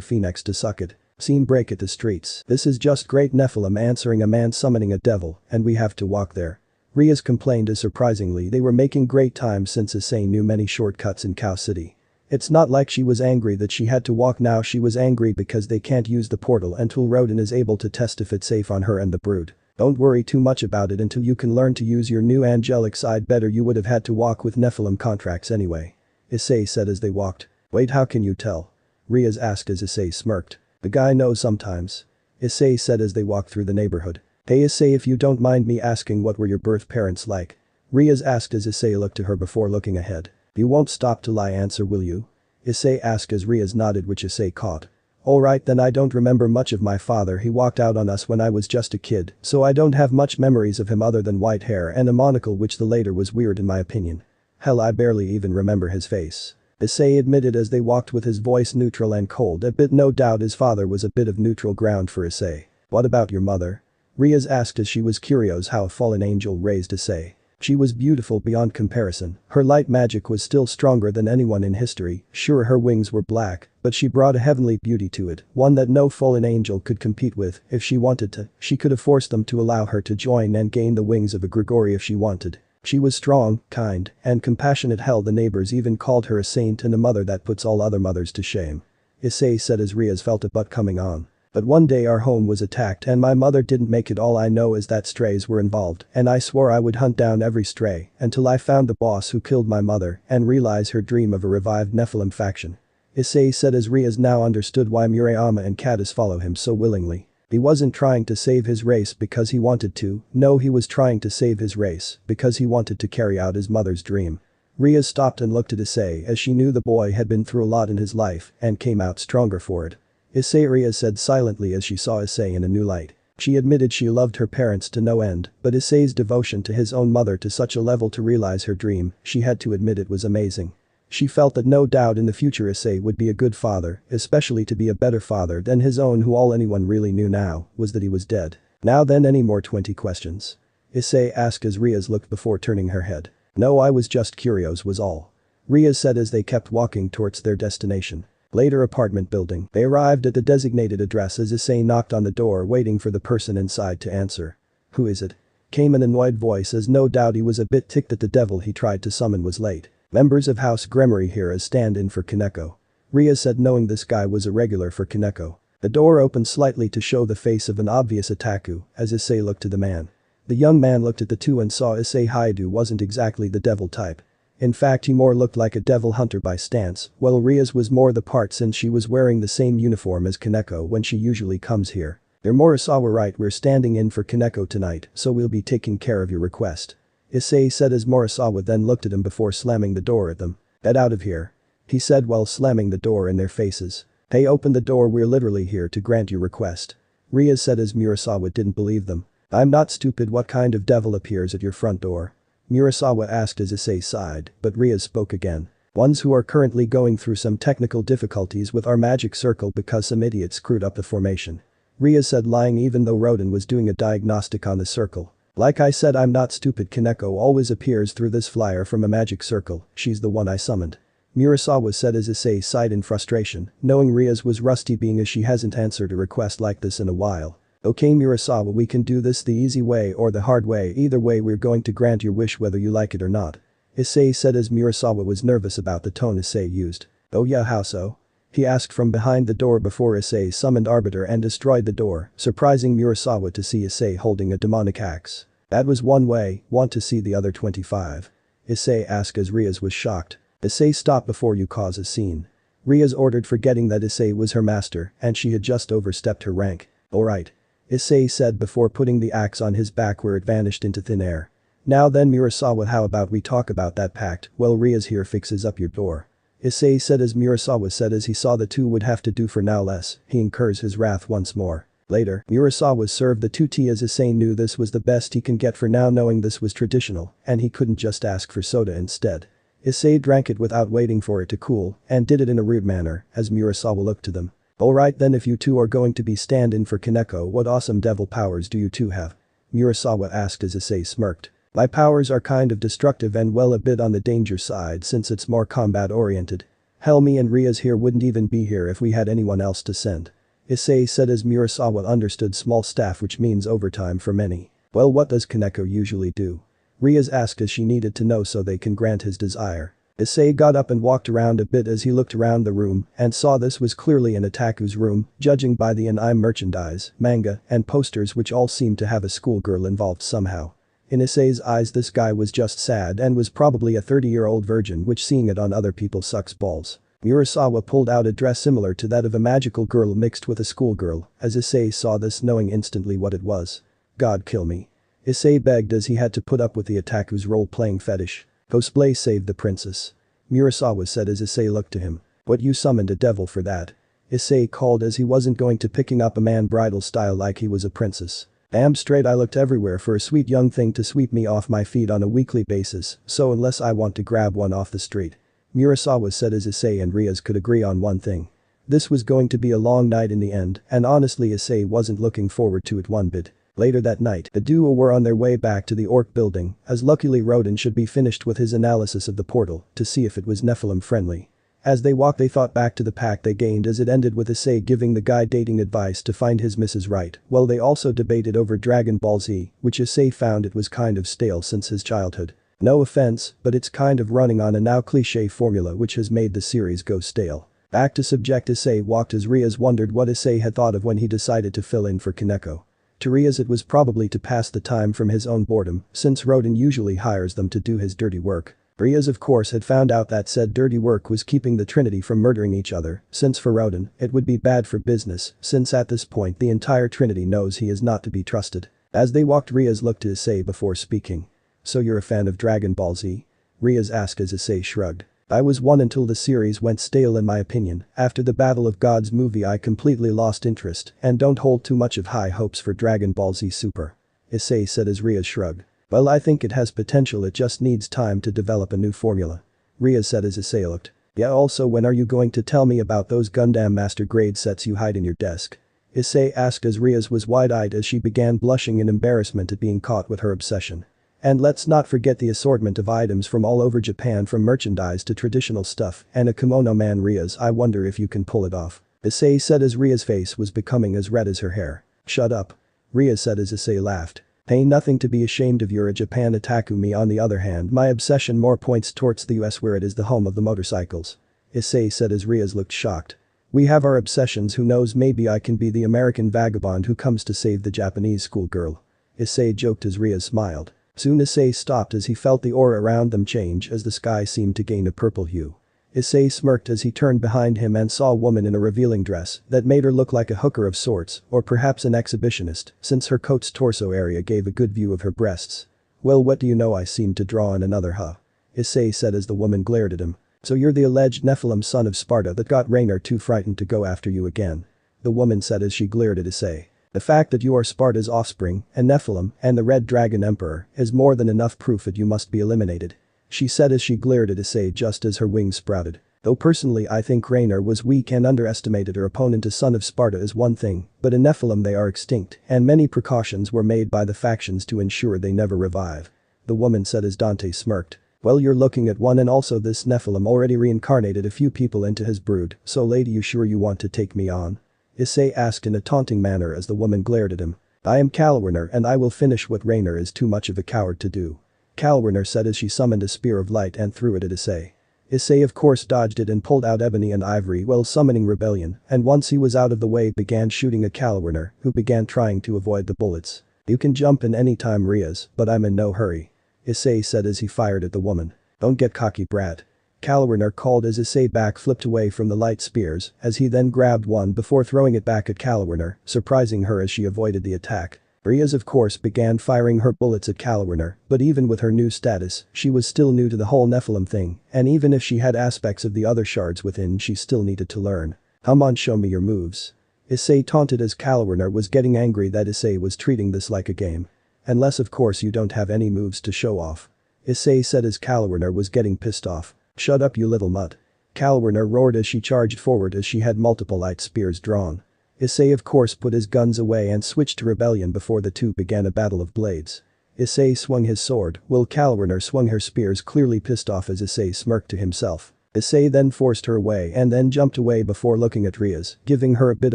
Phoenix to suck it. Scene break at the streets. This is just great, Nephilim answering a man summoning a devil, and we have to walk there. Riaz complained as surprisingly they were making great time since Issei knew many shortcuts in Cow City. It's not like she was angry that she had to walk now, she was angry because they can't use the portal until Rodin is able to test if it's safe on her and the brood. Don't worry too much about it until you can learn to use your new angelic side better, you would have had to walk with Nephilim contracts anyway. Issei said as they walked. Wait, how can you tell? Riaz asked as Issei smirked. The guy knows sometimes. Issei said as they walked through the neighborhood. Hey Issei, if you don't mind me asking, what were your birth parents like? Riaz asked as Issei looked to her before looking ahead. You won't stop till I answer, will you? Issei asked as Riaz nodded, which Issei caught. Alright then, I don't remember much of my father, he walked out on us when I was just a kid, so I don't have much memories of him other than white hair and a monocle, which the later was weird in my opinion. Hell, I barely even remember his face. Issei admitted as they walked with his voice neutral and cold a bit. No doubt his father was a bit of neutral ground for Issei. What about your mother? Riaz asked as she was curious how a fallen angel raised Issei. She was beautiful beyond comparison, her light magic was still stronger than anyone in history, sure her wings were black, but she brought a heavenly beauty to it, one that no fallen angel could compete with. If she wanted to, she could have forced them to allow her to join and gain the wings of a Grigori if she wanted. She was strong, kind, and compassionate. Hell, the neighbors even called her a saint and a mother that puts all other mothers to shame. Issei said as Riaz felt a butt coming on. But one day our home was attacked and my mother didn't make it. All I know is that strays were involved and I swore I would hunt down every stray until I found the boss who killed my mother and realize her dream of a revived Nephilim faction. Issei said as Riaz now understood why Murayama and Caddis follow him so willingly. He wasn't trying to save his race because he wanted to, no, he was trying to save his race because he wanted to carry out his mother's dream. Riaz stopped and looked at Issei as she knew the boy had been through a lot in his life and came out stronger for it. Issei, Riaz said silently as she saw Issei in a new light. She admitted she loved her parents to no end, but Issei's devotion to his own mother to such a level to realize her dream, she had to admit it was amazing. She felt that no doubt in the future Issei would be a good father, especially to be a better father than his own, who all anyone really knew now was that he was dead. Now then, any more 20 questions? Issei asked as Riaz looked before turning her head. No, I was just curious was all. Riaz said as they kept walking towards their destination. Later apartment building. They arrived at the designated address as Issei knocked on the door waiting for the person inside to answer. Who is it? Came an annoyed voice as no doubt he was a bit ticked that the devil he tried to summon was late. Members of House Gremory here as stand-in for Kaneko. Riaz said, knowing this guy was a regular for Kaneko. The door opened slightly to show the face of an obvious otaku as Issei looked to the man. The young man looked at the two and saw Issei Hyoudou wasn't exactly the devil type. In fact, he more looked like a devil hunter by stance, while Riaz was more the part since she was wearing the same uniform as Kaneko when she usually comes here. They're Murasawa, right? We're standing in for Kaneko tonight, so we'll be taking care of your request. Issei said as Murasawa then looked at him before slamming the door at them. Get out of here. He said while slamming the door in their faces. Hey, open the door, we're literally here to grant your request. Riaz said as Murasawa didn't believe them. I'm not stupid, what kind of devil appears at your front door? Murasawa asked as Issei sighed, but Riaz spoke again. Ones who are currently going through some technical difficulties with our magic circle because some idiot screwed up the formation. Riaz said, lying even though Rodin was doing a diagnostic on the circle. Like I said, I'm not stupid, Kaneko always appears through this flyer from a magic circle, she's the one I summoned. Murasawa said as Issei sighed in frustration, knowing Riaz was rusty being as she hasn't answered a request like this in a while. Okay Murasawa, we can do this the easy way or the hard way, either way we're going to grant your wish whether you like it or not. Issei said as Murasawa was nervous about the tone Issei used. Oh yeah, how so? He asked from behind the door before Issei summoned Arbiter and destroyed the door, surprising Murasawa to see Issei holding a demonic axe. That was one way, want to see the other 25? Issei asked as Riaz was shocked. Issei, stop before you cause a scene. Riaz ordered, forgetting that Issei was her master and she had just overstepped her rank. Alright. Issei said before putting the axe on his back where it vanished into thin air. Now then Murasawa, how about we talk about that pact while Riaz here fixes up your door? Issei said as Murasawa said as he saw the two would have to do for now less, he incurs his wrath once more. Later, Murasawa served the two tea as Issei knew this was the best he can get for now, knowing this was traditional and he couldn't just ask for soda instead. Issei drank it without waiting for it to cool and did it in a rude manner as Murasawa looked to them. Alright then, if you two are going to be stand-in for Kaneko, what awesome devil powers do you two have? Murasawa asked as Issei smirked. My powers are kind of destructive and well a bit on the danger side since it's more combat oriented. Hell, me and Ria's here wouldn't even be here if we had anyone else to send. Issei said as Murasawa understood small staff, which means overtime for many. Well, what does Kaneko usually do? Ria's asked as she needed to know so they can grant his desire. Issei got up and walked around a bit as he looked around the room and saw this was clearly an otaku's room, judging by the anime merchandise, manga, and posters which all seemed to have a schoolgirl involved somehow. In Issei's eyes, this guy was just sad and was probably a 30-year-old virgin, which seeing it on other people sucks balls. Murasawa pulled out a dress similar to that of a magical girl mixed with a schoolgirl as Issei saw this, knowing instantly what it was. God kill me. Issei begged as he had to put up with the otaku's role-playing fetish. Cosplay saved the princess. Murasawa said as Issei looked to him. But you summoned a devil for that. Issei called as he wasn't going to picking up a man bridal style like he was a princess. Damn straight, I looked everywhere for a sweet young thing to sweep me off my feet on a weekly basis, so unless I want to grab one off the street. Murasawa said as Issei and Rias could agree on one thing. This was going to be a long night in the end, and honestly Issei wasn't looking forward to it one bit. Later that night, the duo were on their way back to the Orc building, as luckily Roden should be finished with his analysis of the portal to see if it was Nephilim friendly. As they walked, they thought back to the pack they gained as it ended with Issei giving the guy dating advice to find his Mrs. Right, while they also debated over Dragon Ball Z, which Issei found it was kind of stale since his childhood. No offense, but it's kind of running on a now cliché formula which has made the series go stale. Back to subject, Issei walked as Rias wondered what Issei had thought of when he decided to fill in for Kaneko. To Rias it was probably to pass the time from his own boredom, since Roden usually hires them to do his dirty work. Rias of course had found out that said dirty work was keeping the Trinity from murdering each other, since for Roden, it would be bad for business, since at this point the entire Trinity knows he is not to be trusted. As they walked, Rias looked to Issei before speaking. So you're a fan of Dragon Ball Z? Rias asked as Issei shrugged. I was one until the series went stale in my opinion. After the Battle of Gods movie I completely lost interest and don't hold too much of high hopes for Dragon Ball Z Super. Issei said as Rias shrugged. Well, I think it has potential, it just needs time to develop a new formula. Rias said as Issei looked. Yeah, also when are you going to tell me about those Gundam Master Grade sets you hide in your desk? Issei asked as Rias was wide-eyed as she began blushing in embarrassment at being caught with her obsession. And let's not forget the assortment of items from all over Japan, from merchandise to traditional stuff and a kimono. Man, Rias, I wonder if you can pull it off. Issei said as Rias' face was becoming as red as her hair. Shut up. Rias said as Issei laughed. Hey, nothing to be ashamed of, you're a Japan otaku. Me on the other hand, my obsession more points towards the US where it is the home of the motorcycles. Issei said as Rias looked shocked. We have our obsessions, who knows, maybe I can be the American vagabond who comes to save the Japanese schoolgirl. Issei joked as Rias smiled. Soon Issei stopped as he felt the aura around them change as the sky seemed to gain a purple hue. Issei smirked as he turned behind him and saw a woman in a revealing dress that made her look like a hooker of sorts, or perhaps an exhibitionist, since her coat's torso area gave a good view of her breasts. Well, what do you know, I seem to draw in another huh? Issei said as the woman glared at him. So you're the alleged Nephilim son of Sparda that got Rainer too frightened to go after you again? The woman said as she glared at Issei. The fact that you are Sparda's offspring, and Nephilim, and the Red Dragon Emperor, is more than enough proof that you must be eliminated. She said as she glared at Issei just as her wings sprouted. Though personally I think Rainer was weak and underestimated her opponent. A son of Sparda is one thing, but in Nephilim they are extinct, and many precautions were made by the factions to ensure they never revive. The woman said as Dante smirked. Well, you're looking at one, and also this Nephilim already reincarnated a few people into his brood, so lady, you sure you want to take me on? Issei asked in a taunting manner as the woman glared at him. I am Kalwerner and I will finish what Rainer is too much of a coward to do. Kalwerner said as she summoned a spear of light and threw it at Issei. Issei of course dodged it and pulled out ebony and ivory while summoning rebellion, and once he was out of the way began shooting at Kalwerner, who began trying to avoid the bullets. You can jump in any time, Rias, but I'm in no hurry. Issei said as he fired at the woman. Don't get cocky, brat. Kalwerner called as Issei back flipped away from the light spears as he then grabbed one before throwing it back at Kalwerner, surprising her as she avoided the attack. Rias of course began firing her bullets at Kalwerner, but even with her new status, she was still new to the whole Nephilim thing, and even if she had aspects of the other shards within, she still needed to learn. Come on, show me your moves. Issei taunted as Kalwerner was getting angry that Issei was treating this like a game. Unless of course you don't have any moves to show off. Issei said as Kalwerner was getting pissed off. "Shut up, you little mutt." Kalwerner roared as she charged forward as she had multiple light spears drawn. Issei of course put his guns away and switched to rebellion before the two began a battle of blades. Issei swung his sword, while Kalwerner swung her spears, clearly pissed off as Issei smirked to himself. Issei then forced her away and then jumped away before looking at Riaz, giving her a bit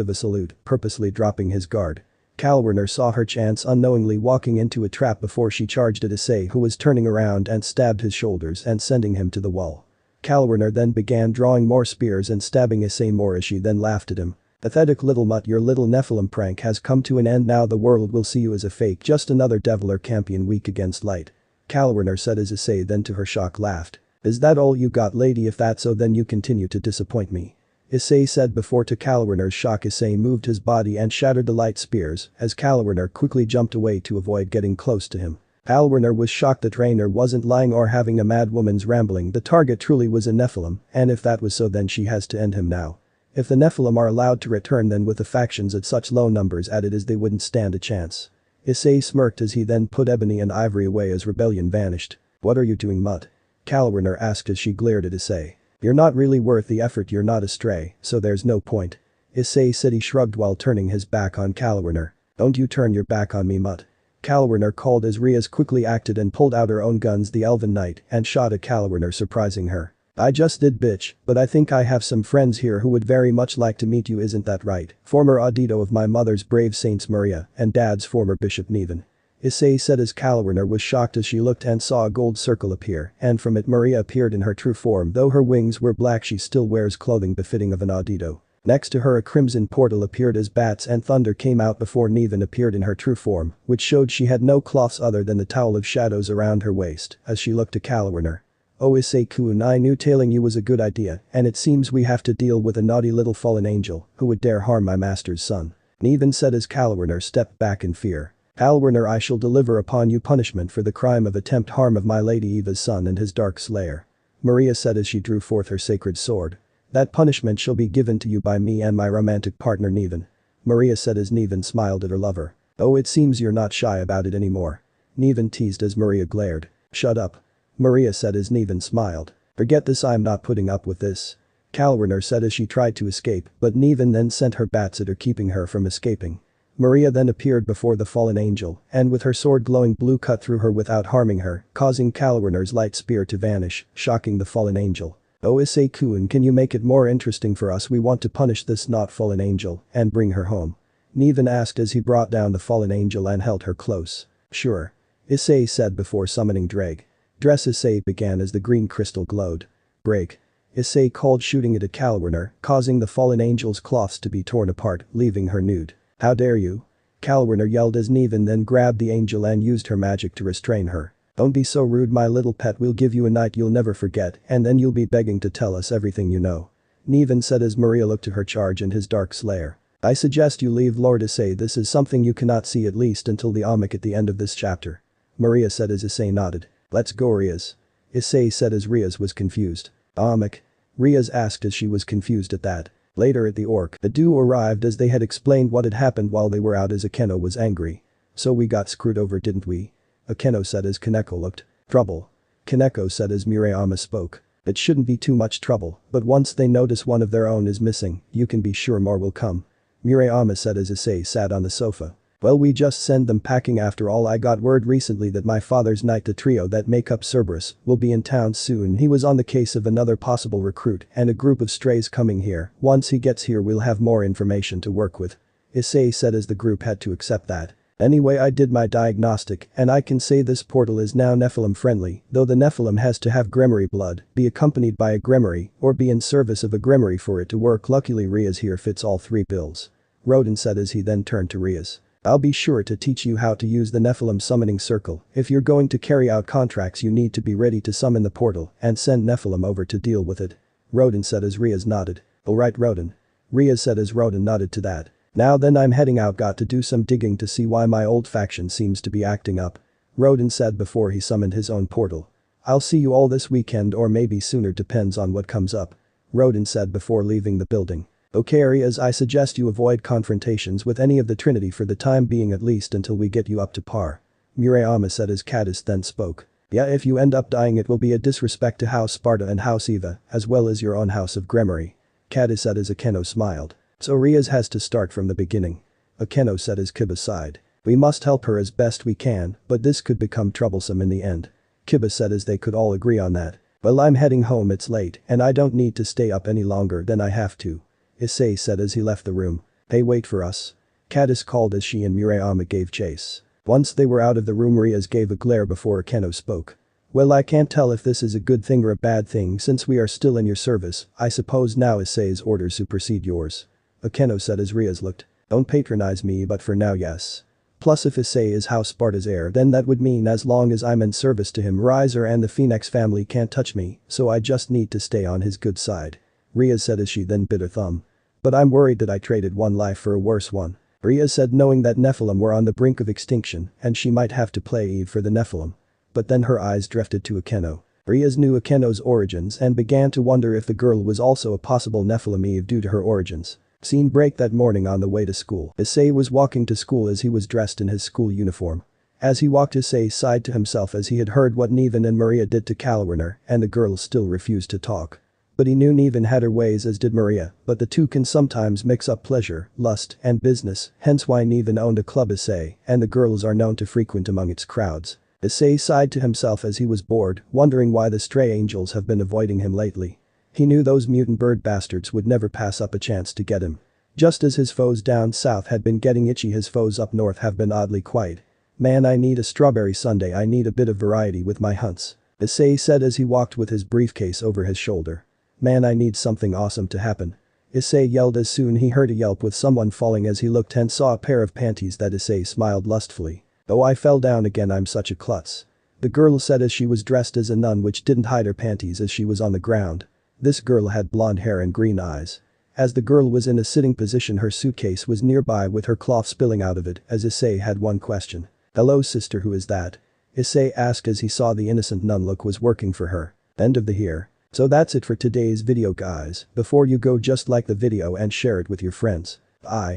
of a salute, purposely dropping his guard. Kalwerner saw her chance, unknowingly walking into a trap before she charged at Issei, who was turning around and stabbed his shoulders and sending him to the wall. Kalwerner then began drawing more spears and stabbing Issei more as she then laughed at him. "Pathetic little mutt, your little Nephilim prank has come to an end. Now the world will see you as a fake, just another Deviler champion weak against light." Kalwerner said as Issei then to her shock laughed. "Is that all you got, lady? If that's so, then you continue to disappoint me." Issei said before. To Kalwerner's shock, Issei moved his body and shattered the light spears as Kalwerner quickly jumped away to avoid getting close to him. Kalwerner was shocked that Rainer wasn't lying or having a mad woman's rambling. The target truly was a Nephilim, and if that was so, then she has to end him now. If the Nephilim are allowed to return, then with the factions at such low numbers added as they wouldn't stand a chance. Issei smirked as he then put ebony and ivory away as rebellion vanished. "What are you doing, mutt?" Kalwerner asked as she glared at Issei. "You're not really worth the effort. You're not a stray, so there's no point." Issei said. He shrugged while turning his back on Kalwerner. "Don't you turn your back on me, mutt." Kalwerner called as Riaz quickly acted and pulled out her own guns, the Elven Knight, and shot at Kalwerner, surprising her. "I just did, bitch, but I think I have some friends here who would very much like to meet you, isn't that right? Former audito of my mother's brave saints Maria and dad's former bishop Nevan." Issei said as Kalwerner was shocked as she looked and saw a gold circle appear, and from it Maria appeared in her true form. Though her wings were black, she still wears clothing befitting of an audito. Next to her a crimson portal appeared as bats and thunder came out before Nevan appeared in her true form, which showed she had no cloths other than the towel of shadows around her waist as she looked to Kalwerner. "Oh Issei-kun, I knew tailing you was a good idea, and it seems we have to deal with a naughty little fallen angel who would dare harm my master's son," Nevan said as Kalwerner stepped back in fear. "Kalwerner, I shall deliver upon you punishment for the crime of attempt harm of my lady Eva's son and his dark slayer," Maria said as she drew forth her sacred sword. "That punishment shall be given to you by me and my romantic partner Nevan," Maria said as Nevan smiled at her lover. "Oh, it seems you're not shy about it anymore," Nevan teased as Maria glared. "Shut up," Maria said as Nevan smiled. "Forget this, I'm not putting up with this," Kalwerner said as she tried to escape, but Nevan then sent her bats at her, keeping her from escaping. Maria then appeared before the fallen angel and with her sword glowing blue cut through her without harming her, causing Kalwerner's light spear to vanish, shocking the fallen angel. "Oh Issei-kun, can you make it more interesting for us? We want to punish this not fallen angel and bring her home," Nevan asked as he brought down the fallen angel and held her close. "Sure," Issei said before summoning Dreg. "Dress." Issei began as the green crystal glowed. "Break," Issei called, shooting it at Kalwerner, causing the fallen angel's cloths to be torn apart, leaving her nude. "How dare you?" Kalwerner yelled as Nevan then grabbed the angel and used her magic to restrain her. "Don't be so rude, my little pet. We'll give you a night you'll never forget, and then you'll be begging to tell us everything you know," Nevan said as Maria looked to her charge and his dark slayer. "I suggest you leave, Lord Issei. This is something you cannot see, at least until the Omik at the end of this chapter," Maria said as Issei nodded. "Let's go, Riaz," Issei said as Riaz was confused. "Omik?" Riaz asked as she was confused at that. Later at the Orc, the duo arrived as they had explained what had happened while they were out as Akeno was angry. "So we got screwed over, didn't we?" Akeno said as Kaneko looked. "Trouble," Kaneko said as Murayama spoke. "It shouldn't be too much trouble, but once they notice one of their own is missing, you can be sure more will come," Murayama said as Issei sat on the sofa. "Well, we just send them packing after all. I got word recently that my father's knight, the trio that make up Cerberus, will be in town soon. He was on the case of another possible recruit and a group of strays coming here. Once he gets here we'll have more information to work with," Issei said as the group had to accept that. "Anyway, I did my diagnostic and I can say this portal is now Nephilim friendly, though the Nephilim has to have Grimoire blood, be accompanied by a Grimoire, or be in service of a Grimoire for it to work. Luckily Riaz here fits all three bills," Rodin said as he then turned to Riaz. "I'll be sure to teach you how to use the Nephilim summoning circle. If you're going to carry out contracts you need to be ready to summon the portal and send Nephilim over to deal with it," Rodin said as Riaz nodded. "Alright, Rodin," Riaz said as Rodin nodded to that. "Now then, I'm heading out. Got to do some digging to see why my old faction seems to be acting up," Rodin said before he summoned his own portal. "I'll see you all this weekend or maybe sooner, depends on what comes up," Rodin said before leaving the building. "Okay, Arias, I suggest you avoid confrontations with any of the Trinity for the time being, at least until we get you up to par," Murayama said as Caddis then spoke. Yeah, if you end up dying it will be a disrespect to House Sparda and House Eva, as well as your own House of Gremory. Kata said as Akeno smiled. So Riaz has to start from the beginning. Akeno said as Kiba sighed. We must help her as best we can, but this could become troublesome in the end. Kiba said as they could all agree on that. Well, I'm heading home, it's late, and I don't need to stay up any longer than I have to. Issei said as he left the room. Hey, wait for us. Kadis called as she and Murayama gave chase. Once they were out of the room, Riaz gave a glare before Akeno spoke. Well, I can't tell if this is a good thing or a bad thing since we are still in your service. I suppose now Issei's orders supersede yours. Akeno said as Riaz looked. Don't patronize me, but for now yes. Plus if Issei is House Sparda's heir, then that would mean as long as I'm in service to him, Rizer and the Phoenix family can't touch me, so I just need to stay on his good side. Riaz said as she then bit her thumb. But I'm worried that I traded one life for a worse one. Riaz said, knowing that Nephilim were on the brink of extinction and she might have to play Eve for the Nephilim. But then her eyes drifted to Akeno. Riaz knew Akeno's origins and began to wonder if the girl was also a possible Nephilim Eve due to her origins. Scene break that morning on the way to school. Issei was walking to school as he was dressed in his school uniform. As he walked, Issei sighed to himself as he had heard what Nevan and Maria did to Kalwerner, and the girl still refused to talk. But he knew Nevan had her ways as did Maria, but the two can sometimes mix up pleasure, lust, and business, hence why Nevan owned a club Issei, and the girls are known to frequent among its crowds. Issei sighed to himself as he was bored, wondering why the stray angels have been avoiding him lately. He knew those mutant bird bastards would never pass up a chance to get him. Just as his foes down south had been getting itchy, his foes up north have been oddly quiet. Man, I need a strawberry sundae, I need a bit of variety with my hunts. Issei said as he walked with his briefcase over his shoulder. Man, I need something awesome to happen. Issei yelled as soon he heard a yelp with someone falling as he looked and saw a pair of panties that Issei smiled lustfully. Oh, I fell down again, I'm such a klutz. The girl said as she was dressed as a nun which didn't hide her panties as she was on the ground. This girl had blonde hair and green eyes. As the girl was in a sitting position, her suitcase was nearby with her cloth spilling out of it as Issei had one question. Hello sister, who is that? Issei asked as he saw the innocent nun look was working for her. End of the here. So that's it for today's video guys. Before you go, just like the video and share it with your friends. Bye.